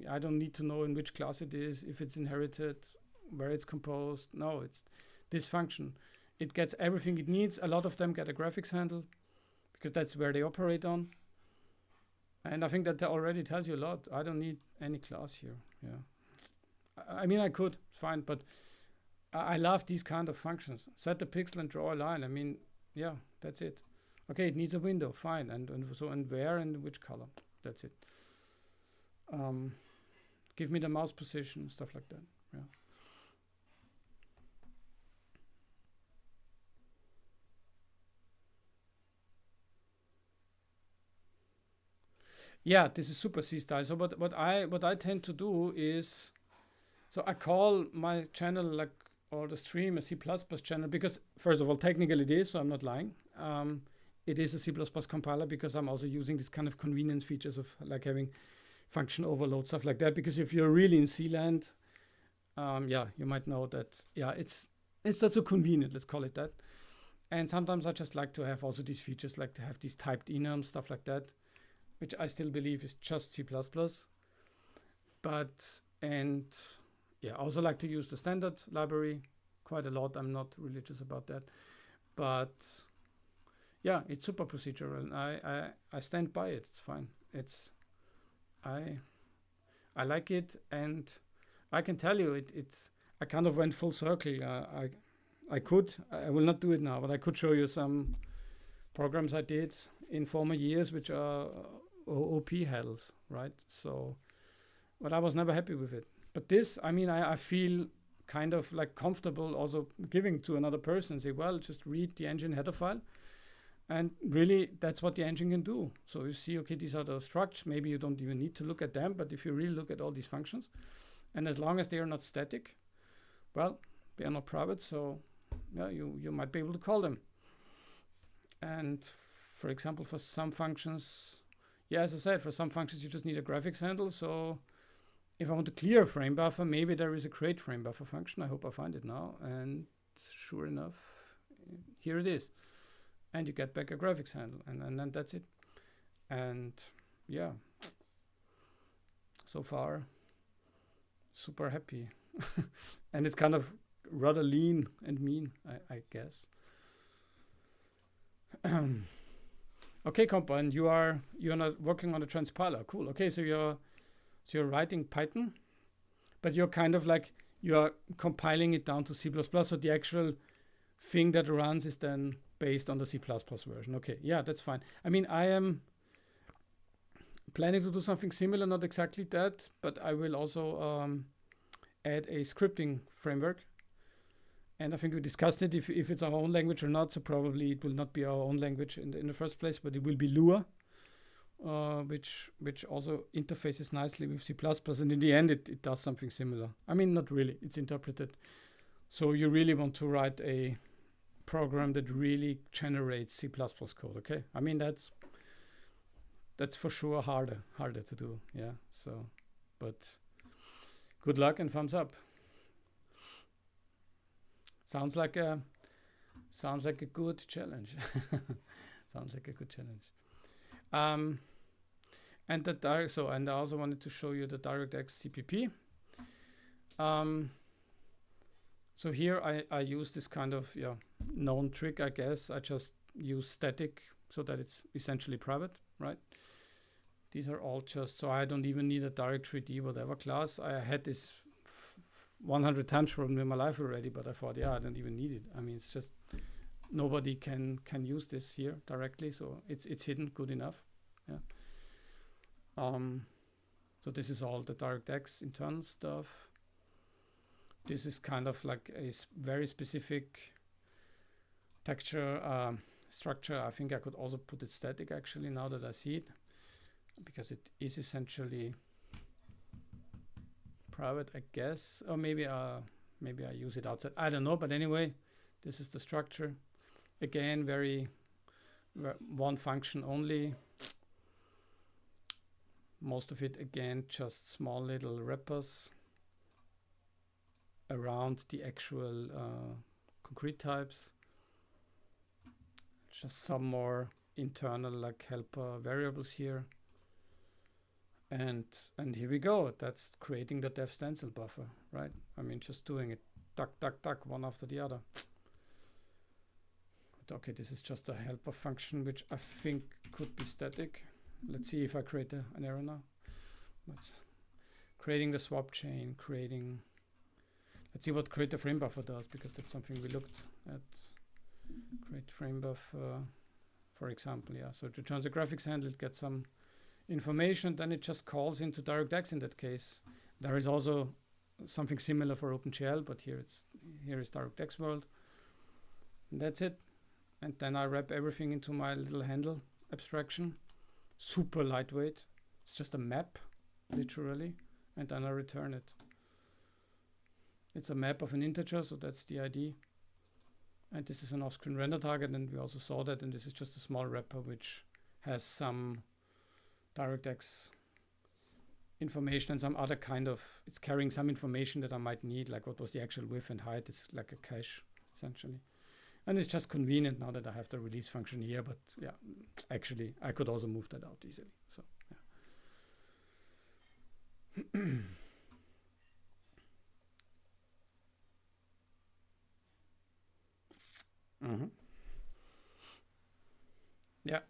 Speaker 1: I don't need to know in which class it is, if it's inherited, where it's composed. No, it's this function. It gets everything it needs. A lot of them get a graphics handle because that's where they operate on. And I think that already tells you a lot. I don't need any class here. Yeah. I mean, I could, it's fine, but I love these kind of functions. Set the pixel and draw a line. I mean, yeah, that's it. Okay, it needs a window, fine. And where and which color. That's it. Give me the mouse position, stuff like that. Yeah. Yeah, this is super C style. So what I tend to do is, so I call my channel like, or the stream, a C++ channel, because first of all, technically it is, so I'm not lying. It is a C++ compiler because I'm also using this kind of convenience features of like having function overload, stuff like that. Because if you're really in C land, yeah, you might know that, yeah, it's not so convenient, let's call it that. And sometimes I just like to have also these features, like to have these typed enums, stuff like that, which I still believe is just C++. But, and yeah, I also like to use the standard library quite a lot. I'm not religious about that. But yeah, it's super procedural, and I stand by it. It's fine. I like it, and I can tell you I kind of went full circle. I will not do it now, but I could show you some programs I did in former years, which are OP handles, right? So, but I was never happy with it. But this, I mean, I feel kind of like comfortable also giving to another person and say, well, just read the engine header file. And really, that's what the engine can do. So you see, okay, these are the structures. Maybe you don't even need to look at them, but if you really look at all these functions, and as long as they are not static, well, they are not private, so yeah, you might be able to call them. And for example, for some functions, yeah, as I said, for some functions you just need a graphics handle. So if I want to clear a frame buffer, maybe there is a create frame buffer function. I hope I find it now. And sure enough, here it is. And you get back a graphics handle, and then that's it. And yeah, so far, super happy. And it's kind of rather lean and mean, I guess. Okay, compa, and you're not working on a transpiler. Cool. Okay, so you're writing Python, but you're kind of like you're compiling it down to C++. So the actual thing that runs is then based on the C++ version. Okay, yeah, that's fine. I mean, I am planning to do something similar, not exactly that, but I will also add a scripting framework. And I think we discussed it, if it's our own language or not. So probably it will not be our own language in the first place, but it will be Lua, which also interfaces nicely with C++. And in the end, it does something similar. I mean, not really. It's interpreted. So you really want to write a program that really generates C++ code, okay? I mean, that's that's for sure harder to do. Yeah. So, but good luck and thumbs up. Sounds like a good challenge. Sounds like a good challenge. And the direct, so, and I also wanted to show you the DirectX CPP. So here I use this kind of known trick, I guess. I just use static so that it's essentially private, right? These are all just, so I don't even need a direct 3D whatever class. I had this 100 times problem in my life already, but I thought, I don't even need it. I mean, it's just nobody can use this here directly, so it's hidden good enough. Yeah. So this is all the DirectX internal stuff. This is kind of like a very specific texture structure. I think I could also put it static actually now that I see it, because it is essentially private, I guess. Or maybe I use it outside. I don't know, but anyway, this is the structure. Again, very one function only. Most of it, again, just small little wrappers around the actual concrete types. Just some more internal like helper variables here. And here we go. That's creating the def stencil buffer, right? I mean, just doing it duck, one after the other. But okay, this is just a helper function, which I think could be static. Let's see if I create an error now. But creating the swap chain, let's see what create the frame buffer does, because that's something we looked at. Create frame buffer, for example, yeah. So it returns a graphics handle, it gets some information, then it just calls into DirectX in that case. There is also something similar for OpenGL, but here is DirectX world. And that's it. And then I wrap everything into my little handle abstraction. Super lightweight. It's just a map, literally, and then I return it. It's a map of an integer, so that's the ID. And this is an off-screen render target, and we also saw that, and this is just a small wrapper which has some DirectX information and some other kind of, it's carrying some information that I might need, like what was the actual width and height. It's like a cache, essentially. And it's just convenient now that I have the release function here, but yeah, actually I could also move that out easily. So yeah. Yeah.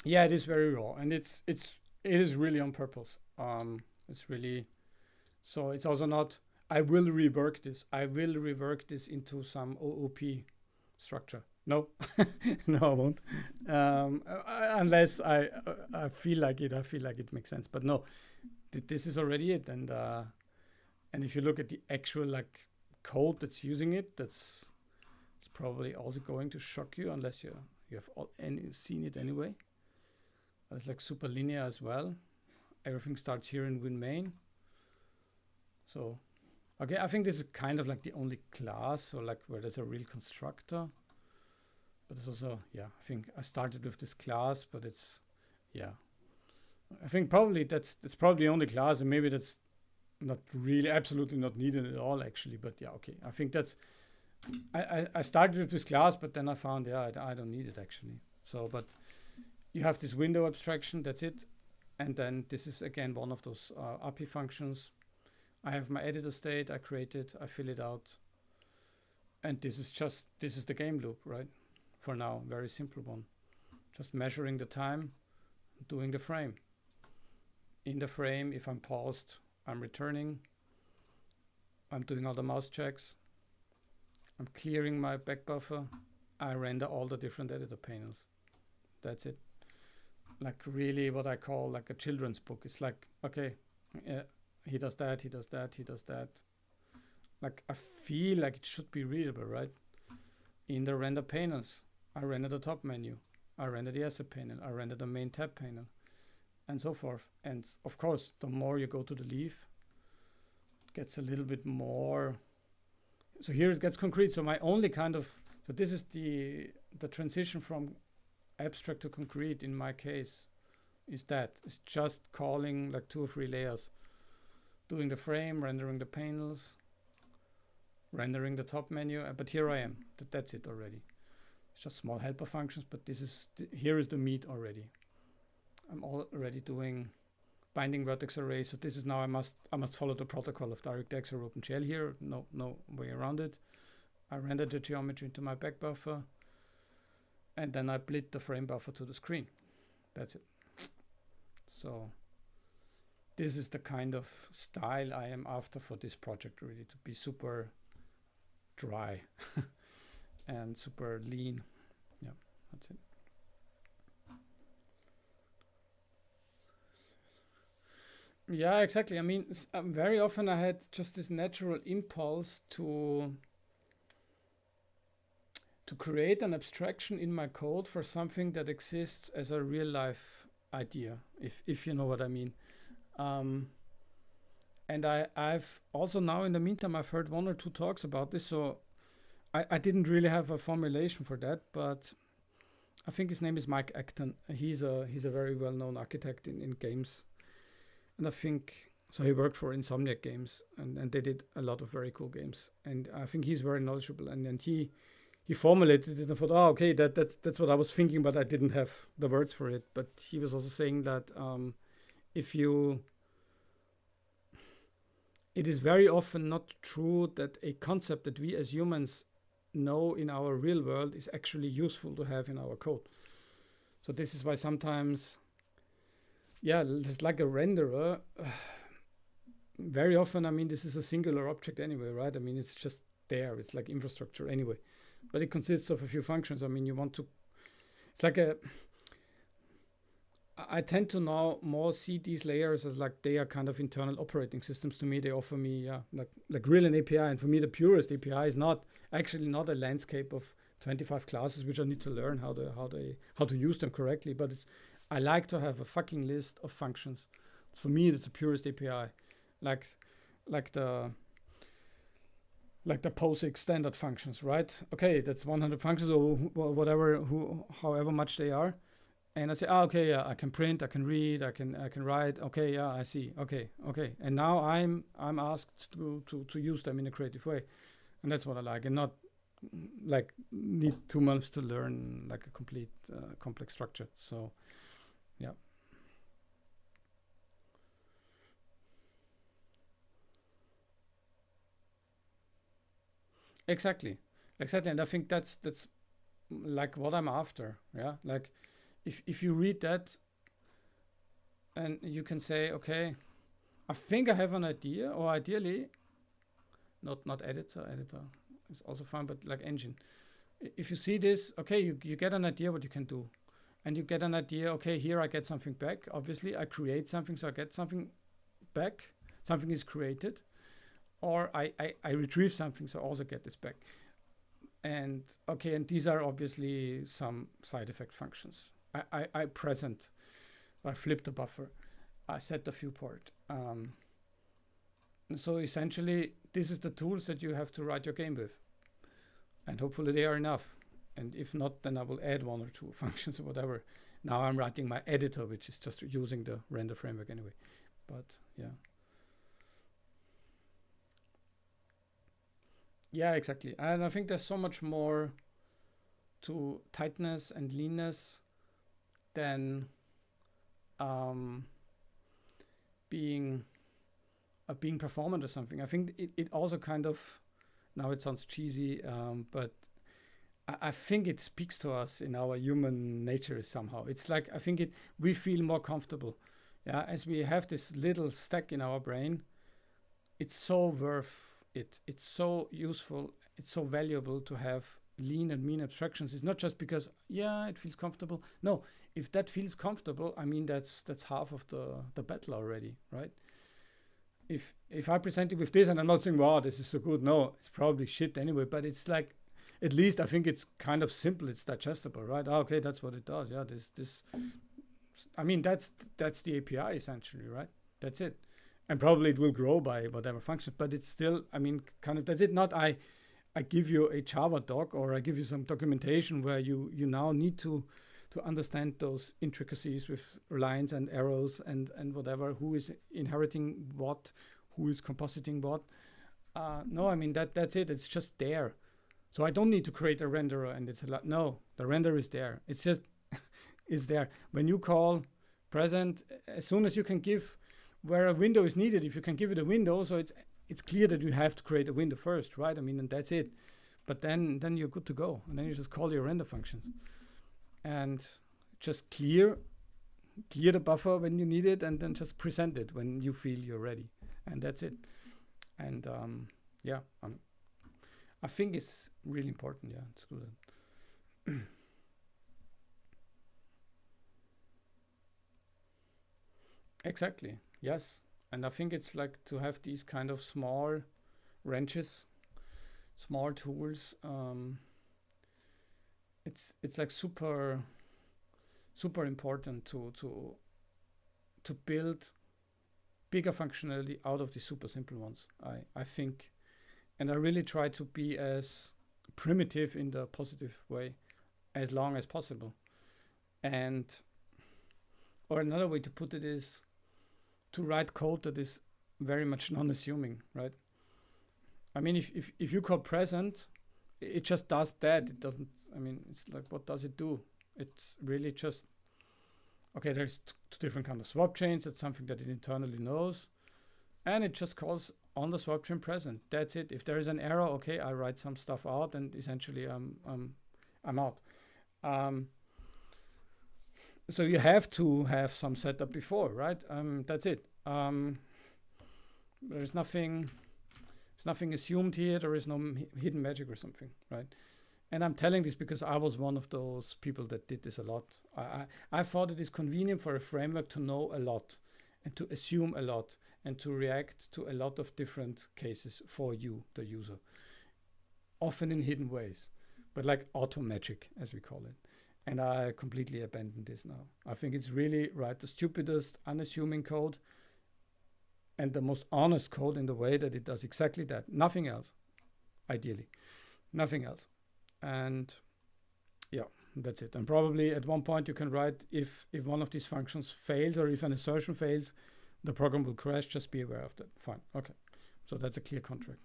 Speaker 1: Yeah, it is very raw, and it is really on purpose. It's really, so it's also not, I will rework this. I will rework this into some OOP structure. No, no, I won't. Unless I feel like it. I feel like it makes sense. But no, this is already it. And if you look at the actual like code that's using it, it's probably also going to shock you unless you have seen it anyway. But it's like super linear as well. Everything starts here in WinMain. So, okay, I think this is kind of like the only class, or like where there's a real constructor. But it's also, yeah, I think I started with this class, but it's, yeah. I think probably that's probably the only class, and maybe that's not really, absolutely not needed at all, actually. But yeah, okay, I think that's, I started with this class, but then I found, yeah, I don't need it actually. So, but you have this window abstraction, that's it. And then this is again one of those API functions. I have my editor state, I create it, I fill it out. And this is the game loop, right? For now, very simple one. Just measuring the time, doing the frame. In the frame, if I'm paused, I'm returning. I'm doing all the mouse checks. I'm clearing my back buffer. I render all the different editor panels. That's it. Like really what I call like a children's book. It's like, okay, he does that, he does that, he does that. Like I feel like it should be readable, right? In the render panels, I render the top menu. I render the asset panel. I render the main tab panel, and so forth. And of course, the more you go to the leaf, it gets a little bit more. So here it gets concrete. So my only kind of So this is the transition from abstract to concrete in my case. It's just calling like 2 or 3 layers, doing the frame, rendering the panels, rendering the top menu. But here I am. That's it already. It's just small helper functions, but here is the meat already. I'm already doing binding vertex array. So this is now I must follow the protocol of DirectX or OpenGL here. No way around it. I render the geometry into my back buffer, and then I blit the frame buffer to the screen. That's it. So this is the kind of style I am after for this project, really, to be super dry and super lean. Yeah, that's it. Yeah, exactly. I mean, very often I had just this natural impulse to create an abstraction in my code for something that exists as a real life idea, if you know what I mean. And I've also now in the meantime I've heard 1 or 2 talks about this, so I didn't really have a formulation for that, but I think his name is Mike Acton. He's a very well-known architect in games, and I think so he worked for Insomniac Games, and they did a lot of very cool games, and I think he's very knowledgeable, and he formulated it and thought, oh, okay, that's what I was thinking, but I didn't have the words for it. But he was also saying that it is very often not true that a concept that we as humans know in our real world is actually useful to have in our code. So this is why sometimes, yeah, it's like a renderer. Very often, I mean, this is a singular object anyway, right? I mean, it's just there. It's like infrastructure anyway. But it consists of a few functions. I mean, it's like I tend to now more see these layers as like they are kind of internal operating systems to me. They offer me, like really an API. And for me, the purest API is not a landscape of 25 classes, which I need to learn how to use them correctly. But I like to have a fucking list of functions. For me, that's a purest API, like the POSIX standard functions, right? Okay, that's 100 functions or whatever, however much they are. And I say, okay, yeah, I can print, I can read, I can write. Okay, yeah, I see. Okay. And now I'm asked to use them in a creative way, and that's what I like, and not like need 2 months to learn like a complete complex structure. So, yeah. Exactly. And I think that's like what I'm after. Yeah, like if you read that and you can say, okay, I think I have an idea, or ideally, not editor is also fine, but like engine. If you see this, okay, you get an idea what you can do, and you get an idea. Okay, here I get something back. Obviously, I create something, so I get something back. Something is created. Or I retrieve something, so I also get this back. And okay, and these are obviously some side effect functions. I flip the buffer, I set the viewport. So essentially, this is the tools that you have to write your game with, and hopefully they are enough. And if not, then I will add 1 or 2 functions or whatever. Now I'm writing my editor, which is just using the render framework anyway. But yeah. Yeah, exactly. And I think there's so much more to tightness and leanness than being performant or something. I think it also kind of, now it sounds cheesy, but I think it speaks to us in our human nature somehow. It's like, I think we feel more comfortable. Yeah, as we have this little stack in our brain, it's so worth it. It's so useful. It's so valuable to have lean and mean abstractions. It's not just because, yeah, it feels comfortable. No, if that feels comfortable, I mean, that's half of the battle already, right? If I present it with this, and I'm not saying, wow, this is so good. No, it's probably shit anyway, but it's like, at least I think it's kind of simple. It's digestible, right? Okay, that's what it does. Yeah, this. I mean, that's the API essentially, right? That's it. And probably it will grow by whatever function, but it's still, I mean, kind of, that's it. Not I I give you a Java doc, or I give you some documentation where you now need to understand those intricacies with lines and arrows and whatever, who is inheriting what, who is compositing what. No, I mean that's it. It's just there. So I don't need to create a renderer and it's a lot. No, the render is there. It's just is there. When you call present, as soon as you can give where a window is needed, if you can give it a window, so it's clear that you have to create a window first, right? I mean, and that's it. But then you're good to go, and then you just call your render functions, and just clear the buffer when you need it, and then just present it when you feel you're ready, and that's it. And yeah, I think it's really important, yeah, to do that. Exactly. Yes. And I think it's like to have these kind of small wrenches, small tools. It's like super important to build bigger functionality out of the super simple ones. I think, and I really try to be as primitive in the positive way as long as possible. And or another way to put it is to write code that is very much non-assuming, right? I mean, if you call present, it just does that. It doesn't, I mean, it's like, what does it do? It's really just, okay, there's two different kinds of swap chains. It's something that it internally knows. And it just calls on the swap chain present. That's it. If there is an error, okay, I write some stuff out and essentially I'm out. So you have to have some setup before, right? That's it. There's nothing assumed here. There is no hidden magic or something, right? And I'm telling this because I was one of those people that did this a lot. I thought it is convenient for a framework to know a lot and to assume a lot and to react to a lot of different cases for you, the user, often in hidden ways, but like auto magic, as we call it. And I completely abandoned this now. I think it's really right, the stupidest, unassuming code and the most honest code in the way that it does exactly that. Nothing else, ideally. Nothing else. And yeah, that's it. And probably at one point you can write if one of these functions fails or if an assertion fails, the program will crash. Just be aware of that. Fine. Okay. So that's a clear contract.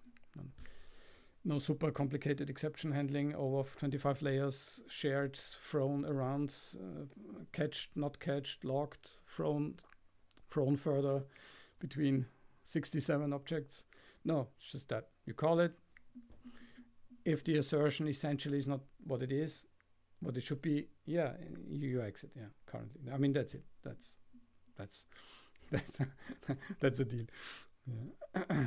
Speaker 1: No super complicated exception handling over 25 layers, shared, thrown around, catched, not catched, locked, thrown further between 67 objects. No, it's just that. You call it. If the assertion essentially is not what it is, what it should be, yeah, you exit, yeah, currently. I mean, that's it. That's that's a deal. Yeah.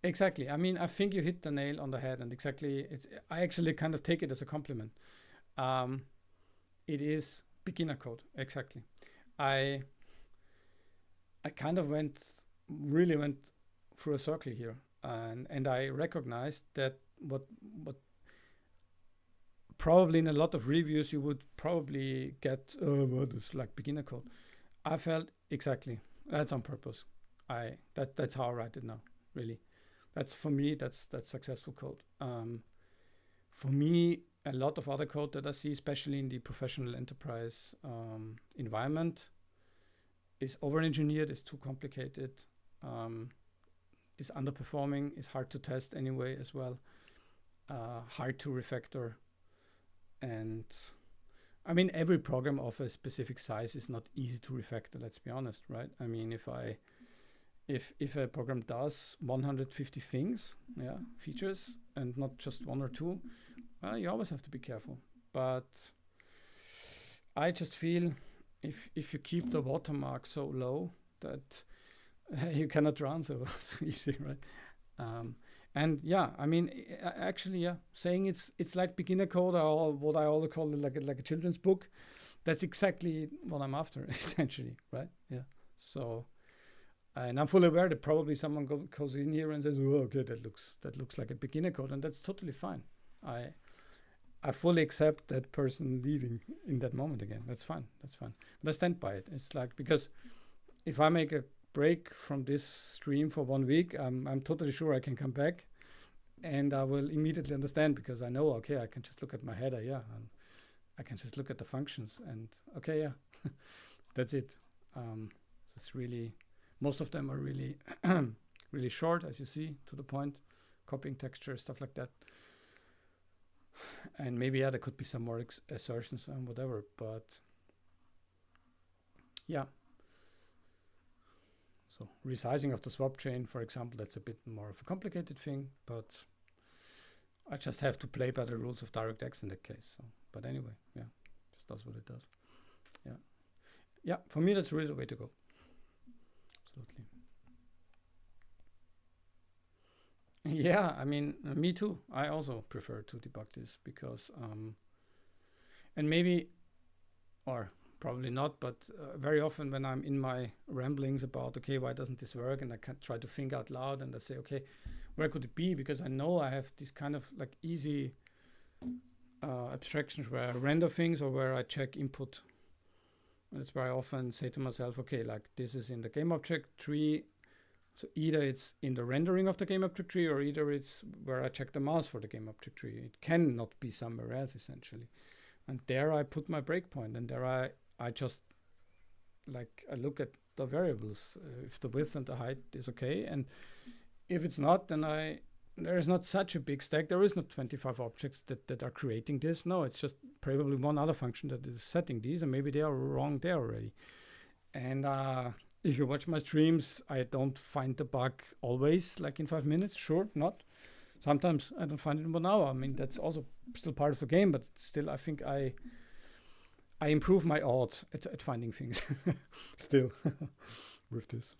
Speaker 1: Exactly. I mean, I think you hit the nail on the head, and exactly, I actually kind of take it as a compliment. It is beginner code. Exactly. I kind of really went through a circle here, and I recognized that what probably in a lot of reviews you would probably get, what is like beginner code. I felt exactly that's on purpose. That's how I write it now. Really. That's for me, that's successful code. For me, a lot of other code that I see, especially in the professional enterprise environment, is over-engineered, is too complicated, is underperforming, is hard to test anyway as well, hard to refactor. And I mean, every program of a specific size is not easy to refactor, let's be honest, right? I mean, if a program does 150 things, yeah, features, and not just one or two, you always have to be careful. But I just feel if you keep the watermark so low that you cannot run so easy, right? And yeah, I mean, actually, yeah, saying it's like beginner code, or what I also call it like a children's book. That's exactly what I'm after, essentially, right? Yeah. So. And I'm fully aware that probably someone goes in here and says, "Oh, okay, that looks like a beginner code," and that's totally fine. I fully accept that person leaving in that moment again. That's fine. But I stand by it. It's like, because if I make a break from this stream for 1 week, I'm totally sure I can come back, and I will immediately understand, because I know, okay, I can just look at my header, yeah, and I can just look at the functions, and okay, yeah, that's it. It's really, most of them are really, really short, as you see, to the point, copying texture, stuff like that. And maybe, yeah, there could be some more assertions and whatever, but yeah. So resizing of the swap chain, for example, that's a bit more of a complicated thing, but I just have to play by the rules of DirectX in that case. So, but anyway, yeah, just does what it does. Yeah. Yeah, for me, that's really the way to go. Absolutely. Yeah, I mean, me too. I also prefer to debug this because, and maybe, or probably not, but very often when I'm in my ramblings about, okay, why doesn't this work? And I can try to think out loud, and I say, okay, where could it be? Because I know I have this kind of like easy abstractions where I render things or where I check input. And that's where I often say to myself, okay, like this is in the game object tree. So either it's in the rendering of the game object tree, or either it's where I check the mouse for the game object tree. It cannot be somewhere else, essentially. And there I put my breakpoint, and there I just, like, I look at the variables, if the width and the height is okay. And if it's not, then there is not such a big stack. There is not 25 objects that are creating this. No, it's just probably one other function that is setting these, and maybe they are wrong there already. And if you watch my streams, I don't find the bug always like in 5 minutes. Sure, not. Sometimes I don't find it in 1 hour. I mean, that's also still part of the game, but still, I think I improve my odds at finding things still with this.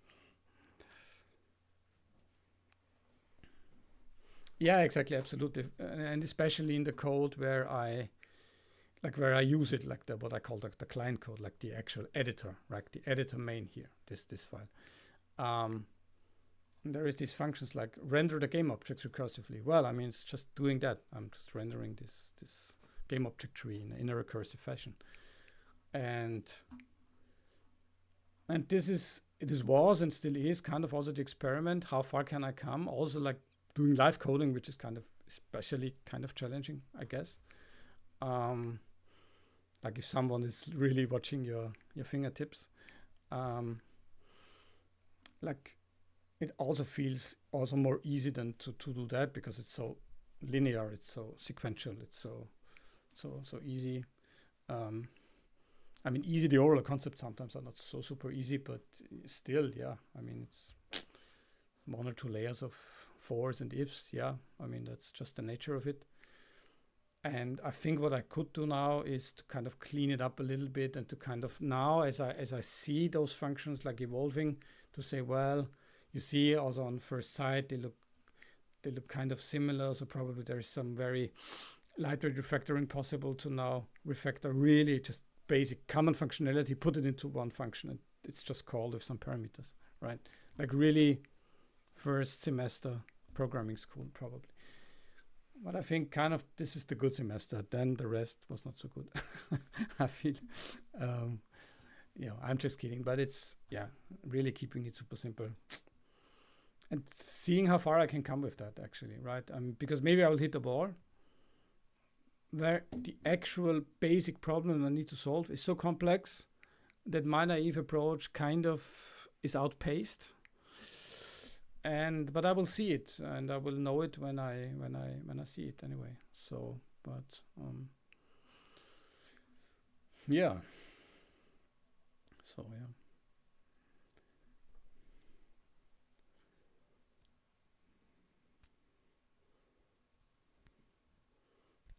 Speaker 1: Yeah, exactly, absolutely, and especially in the code where I use it, like what I call the client code, like the actual editor, right? The editor main here, this file. There is these functions like render the game objects recursively. Well, I mean, it's just doing that. I'm just rendering this game object tree in a recursive fashion, and it was and still is kind of also the experiment. How far can I come? Also, like doing live coding, which is kind of especially kind of challenging, I guess. Like if someone is really watching your fingertips, like it also feels also more easy than to do that, because it's so linear, it's so sequential, it's so easy. I mean, easy, the overall concepts sometimes are not so super easy, but still, yeah, I mean, it's 1 or 2 layers of fors and ifs. Yeah, I mean, that's just the nature of it. And I think what I could do now is to kind of clean it up a little bit, and to kind of now, as I see those functions like evolving, to say, well, you see also on first sight, they look kind of similar. So probably there is some very lightweight refactoring possible to now refactor really just basic common functionality, put it into one function, and it's just called with some parameters, right? Like really first semester programming school, probably. But I think kind of this is the good semester. Then the rest was not so good. I feel, I'm just kidding. But it's, really keeping it super simple. And seeing how far I can come with that, actually, right? Because maybe I will hit a wall where the actual basic problem I need to solve is so complex that my naive approach kind of is outpaced. But I will see it, and I will know it when I see it anyway. So, but yeah. So yeah.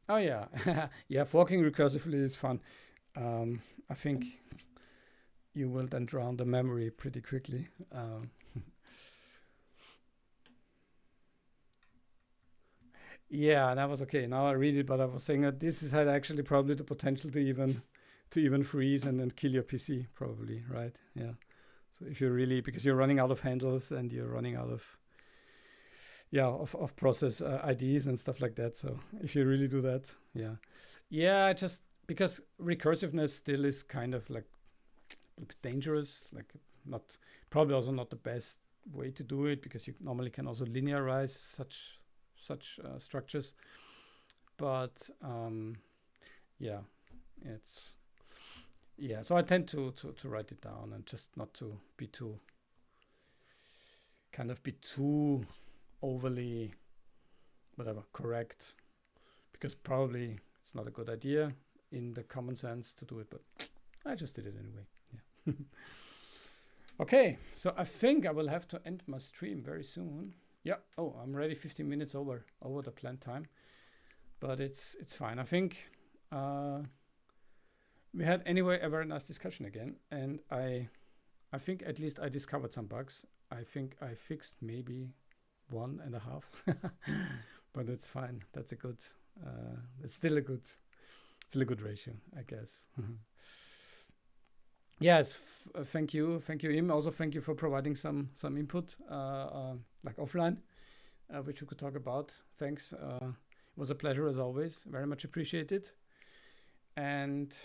Speaker 1: Oh yeah, yeah. Forking recursively is fun. I think you will then drown the memory pretty quickly. Yeah, that was okay. Now I read it, but I was saying that had actually probably the potential to even freeze and then kill your PC, probably, right? Yeah. So if you're really, because you're running out of handles and you're running out of process IDs and stuff like that. So if you really do that, yeah, just because recursiveness still is kind of like dangerous. Like not probably also not the best way to do it, because you normally can also linearize such structures. But yeah, it's so I tend to write it down and just not to be too overly correct, because probably it's not a good idea in the common sense to do it, but I just did it anyway. Yeah. Okay, so I think I will have to end my stream very soon. Yeah. Oh, I'm already 15 minutes over the planned time, but it's fine. I think we had anyway a very nice discussion again, and I think at least I discovered some bugs. I think I fixed maybe 1.5, but it's fine. That's a good. It's still a good ratio, I guess. Yes, thank you, Im. Also, thank you for providing some input, like offline, which we could talk about. Thanks. It was a pleasure as always. Very much appreciated. And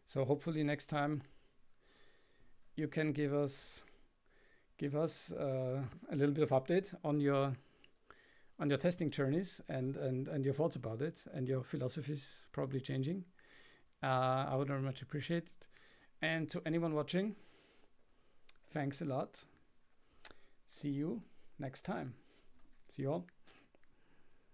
Speaker 1: so hopefully next time you can give us a little bit of update on your testing journeys and your thoughts about it, and your philosophies probably changing. I would very much appreciate it. And to anyone watching, thanks a lot. See you next time. See you all.